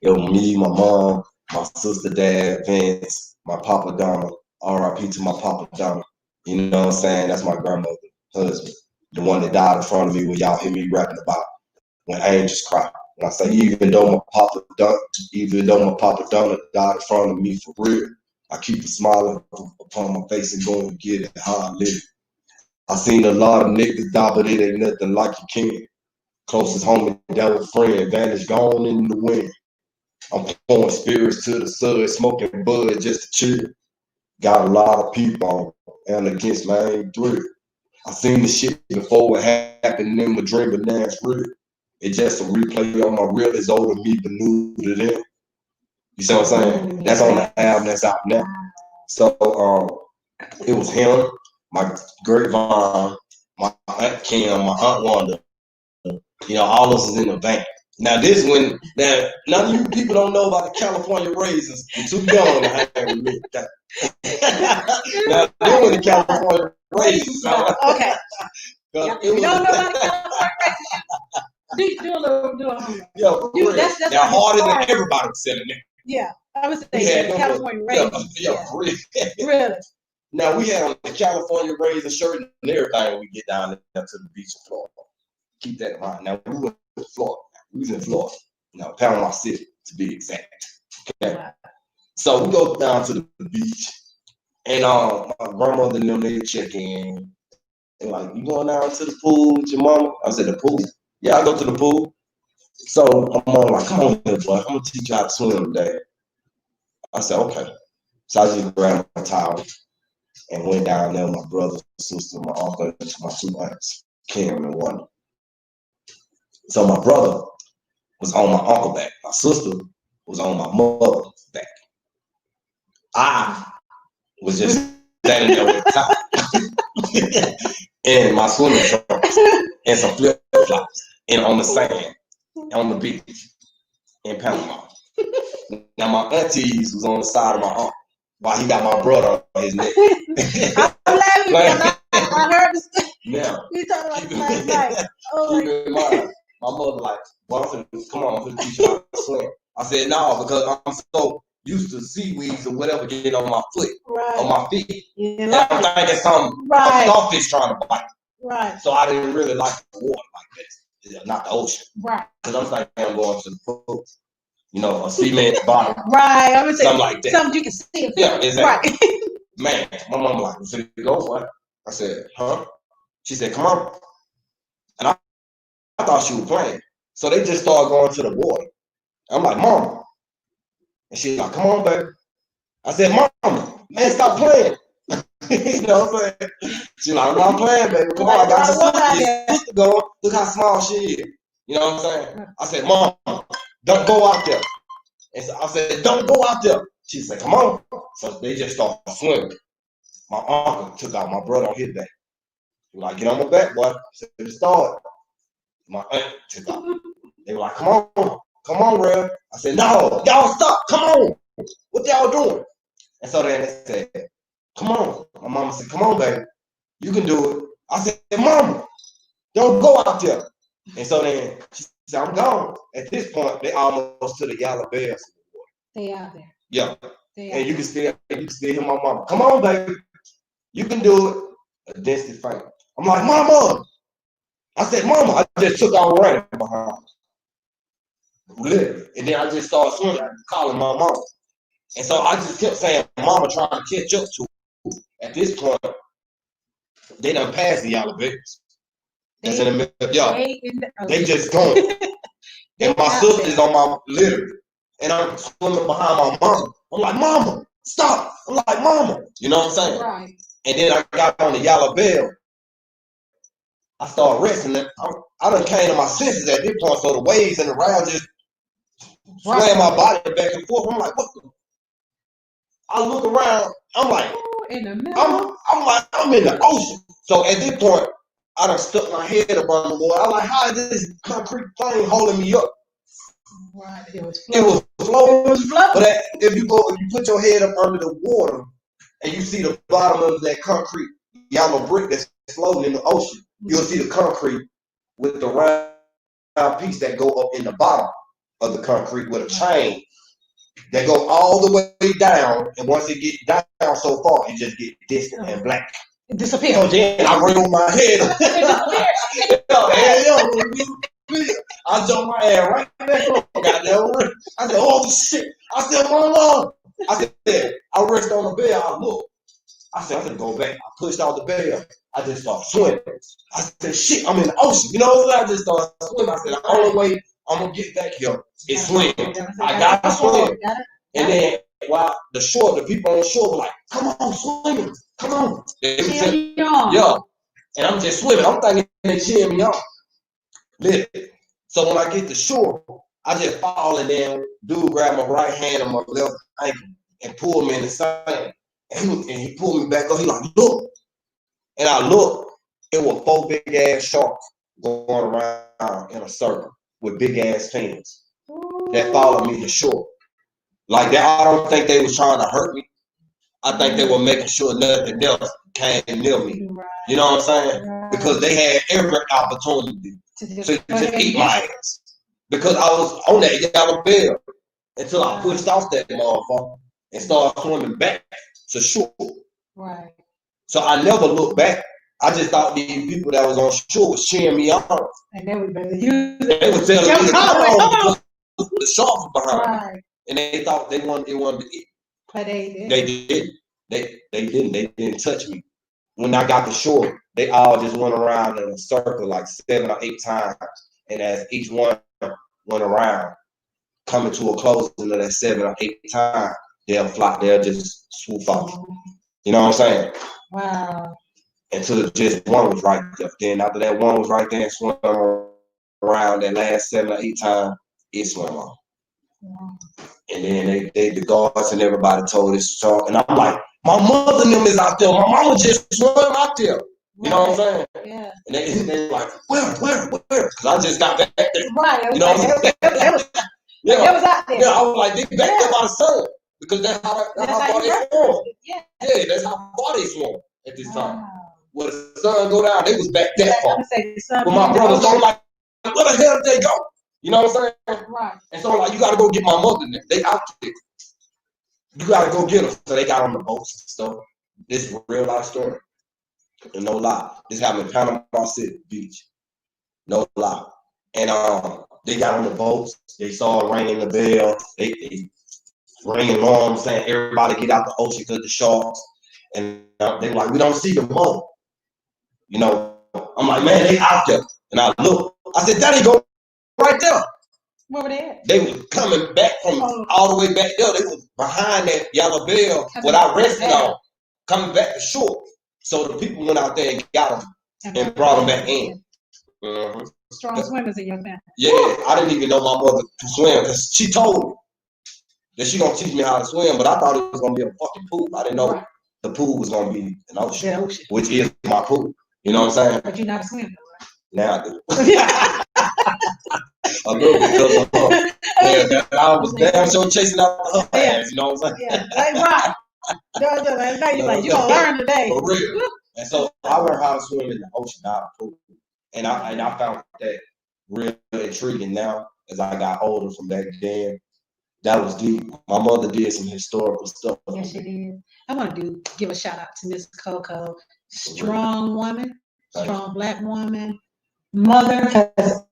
it was me, my mom, my sister, dad, Vince, my papa Donna. R.I.P. to my papa Donna. You know what I'm saying? That's my grandmother, husband, the one that died in front of me when y'all hear me rapping about when angels cry. And I say, even though my papa Donna died in front of me for real, I keep a smile upon my face and go and get it how I live. I seen a lot of niggas die, but it ain't nothing like you can. Closest homie, that was friend, vanished, gone in the wind. I'm pouring spirits to the sun, smoking bud just to chill. Got a lot of people and against my aim thrill. I seen the shit before it happened in my dream, but now it's real. It's just a replay on my reel. It's older me, but new to them. You see what I'm saying? That's on the album that's out now. So it was him, my great Vaughn, my aunt Kim, my aunt Wanda. You know, all of us is in the van. Now this one, now none of you people don't know about the California raisins. You're too young to hang with me. Now they were the California raisins. Okay. You don't know about the California raisins. Do a little. Yeah, that's they're harder than everybody was selling them. Yeah, I would say California raisins. Yeah, for real. Really. Now we had on the California raisin shirt and everything when we get down there to the beach in Florida. Keep that in mind. Now we went to Florida. We was in Florida. Now Panama City to be exact. Okay. Wow. So we go down to the beach, and my grandmother and them they check in. They're like, "You going down to the pool with your mama?" I said, "The pool." Yeah, I go to the pool. So my mom like, "Come on here, boy. I'm gonna teach you how to swim today." I said, "Okay." So I just grabbed my towel and went down there with my brother, sister, my uncle, and my two aunts, Kim and Wanda. So my brother was on my uncle back. My sister was on my mother's back. I was just standing there with a towel and my swimming trunks and some flip flops and on the sand on the beach in Panama. Now my aunties was on the side of my uncle while he got my brother on his neck. I'm laughing because I heard this. Now, You talking about last night. Keep in mind, my mother like, well, come on, I'm gonna teach you how to swim. I said, no, because I'm so used to seaweeds or whatever getting on my foot, on my feet. Yeah, and I'm thinking something a starfish trying to bite. Right. So I didn't really like the water like this, not the ocean. Right. Because I'm thinking I'm going to the pool. You know, a cement bottom. Right. I would say something like that. Something you can see. Yeah, exactly. Right. Man, my mom like, "Is it go what?" I said, "Huh?" She said, "Come on." And I thought she was playing. So they just started going to the water. I'm like, "Mom." And she's like, "Come on, baby." I said, "Mom, man, stop playing." You know what I'm saying? She's like, "I'm not playing, baby. Come on, I got your sister going. Look how small she is." You know what I'm saying? I said, "Mom, don't go out there." And so I said, "Don't go out there." She said, "Come on." So they just started swimming. My uncle took out my brother on his back. He was like, get on my back, boy. I said, it started. My aunt took out. They were like, come on, Rev. I said, no, y'all stop, come on. What y'all doing? And so then they said, come on. My mama said, come on, baby. You can do it. I said, Mama, don't go out there. And so then she said, I'm gone. At this point, they almost to the yellow bells. They out there. Yeah. They And you can still hear my mama. Come on, baby. You can do it. A distant fight. I'm like, Mama. I said, Mama. I just took off running behind her. Literally. And then I just started swimming, calling my mama. And so I just kept saying, Mama trying to catch up to her. At this point, they done passed the yellow bells. That's in the middle. Yeah. They just going. And my sister's on my literally. And I'm swimming behind my mama. I'm like, Mama, stop. I'm like, Mama. You know what I'm saying? Right. And then I got on the yellow bell. I started wrestling. I done came to my senses at this point, so the waves and the round just swam my body back and forth. I'm like, what the? I look around. I'm like, in the middle. I'm like, I'm in the ocean. So at this point, I done stuck my head up on the water. I'm like, how is this concrete plane holding me up? Right. It was floating. But if you put your head up under the water and you see the bottom of that concrete yellow brick that's floating in the ocean, you'll see the concrete with the round piece that go up in the bottom of the concrete with a chain that go all the way down. And once it gets down so far, it just gets distant and black. It disappeared. So then I rolled my head up. I jumped my ass right back up. Goddamn. I said, oh shit. I said, Mama. I said, I rest on the bed. I look. I said, I'm gonna go back. I pushed out the bed. I just started swimming. I said, shit, I'm in the ocean. You know what? I just started swimming. I said, the only way I'm gonna get back here is swim. I gotta swim. And then while the people on the shore were like, come on, swim. Come on. Yeah. And I'm just swimming. I'm thinking they cheering me on. Literally. So when I get to shore, I just fall and then dude grabbed my right hand and my left ankle and pulled me in the sand. And he pulled me back up. He like, look. And I look, it was 4 big ass sharks going around in a circle with big ass fins that followed me to shore. Like that, I don't think they was trying to hurt me. I think they were making sure nothing else came near me. You know what I'm saying? Because they had every opportunity to just eat my ass. Because I was on that yellow bell until I pushed off that motherfucker and started swimming back to shore. Right. So I never looked back. I just thought these people that was on shore was cheering me on. And they were better use it. They were telling me to come on because the sharks were behind. Right. And they thought they wanted to eat. But they didn't. They didn't. They didn't touch me. When I got to shore, they all just went around in a circle like 7 or 8 times. And as each one went around, coming to a closing of that 7 or 8 times, they'll just swoop off. You know what I'm saying? Wow. Until just one was right there. Then after that one was right there and swam around that last 7 or 8 times, it swam off. Wow. And then the guards and everybody told this shark, and I'm like, my mother and them is out there. My mama just swam out there. You know what I'm saying? Yeah. And they like, where? Because I just got back there. Right. You know what I'm saying? It was out there. Yeah, I was like, they back there by the sun. Because that's how far they swam. Yeah, that's how far they swam at this time. When the sun go down, they was back that far. But my brothers don't like, where the hell did they go? You know what I'm saying? Right. And so like, you gotta go get my mother. They out there. You gotta go get them. So they got on the boats and stuff. This is a real life story. And no lie. This happened in Panama City Beach. No lie. And they got on the boats. They saw ringing the bell. They ringing alarm saying everybody get out the ocean because the sharks. And they were like, we don't see them more. You know, I'm like, man, they out there. And I look. I said, Daddy, go right there. Where were they at? They were coming back from all the way back there. They was behind that yellow bell what I rested on, coming back to shore. So the people went out there and got them and brought them back in. Mm-hmm. Strong swimmers in your family. Yeah, I didn't even know my mother could swim because she told me that she gonna teach me how to swim, but I thought it was gonna be a fucking pool. I didn't know the the pool was gonna be an ocean, The ocean. which is my pool. You know what I'm saying? But you're not a swimmer, right? Now I do. A little bit because I was damn sure chasing out the ass. You know what I'm saying? Yeah, like right. Now you're like, you're gonna learn today. For real. And so I learned how to swim in the ocean, not a pool. And I found that real intriguing now as I got older from back then. That was deep. My mother did some historical stuff. Yes, she did. I want to give a shout out to Miss Coco. Strong woman, strong Black woman, mother. Because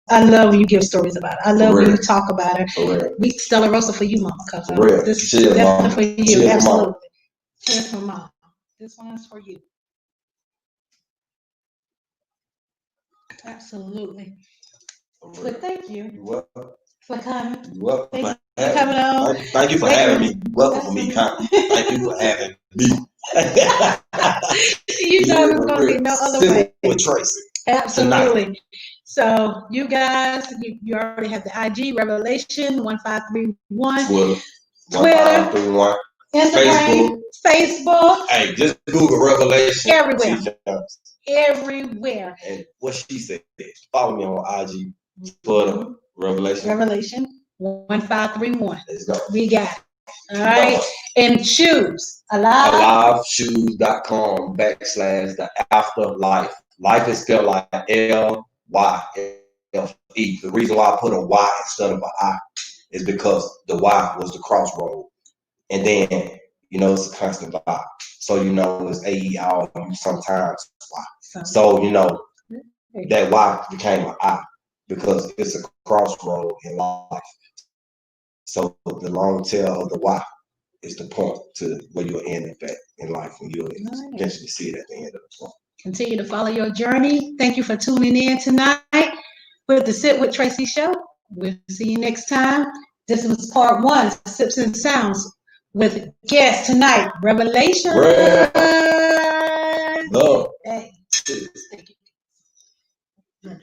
I love when you give stories about it. I love when you talk about her. For real. We Stella Rosa for you, Mama Coco. For real. This Cheers, is definitely Mama. for you. Cheers, Absolutely. Mama. Cheers for Mom. This one's for you. Absolutely. But thank you for coming. You're welcome. Thank you for coming on. Thank you for having me. You're welcome for me coming. Thank you for having me. You know it's going to be no other way. With Tracy. Absolutely. Tonight. So you guys, you already have the IG Revelation 1531. Twitter. 1531. Instagram, Facebook. Hey, just Google Revelation. Everywhere. And what she said, follow me on IG, Twitter, Revelation. Revelation 1531. Let's go. We got it. All right. And shoes. Aliveshoes.com / the afterlife. Life is spelled like LYFE. The reason why I put a Y instead of an I is because the Y was the crossroad. And then, it's a constant vibe. So, it's AEI sometimes Y. So, that Y became an I because it's a crossroad in life. So, the long tail of the Y is the point to where you'll end up at in life when you'll eventually see it at the end of the point. Continue to follow your journey. Thank you for tuning in tonight with the Sit with Tracy show. We'll see you next time. This was part 1, Sips and Sounds, with guest tonight, Revelation. Love. Hey. Thank you.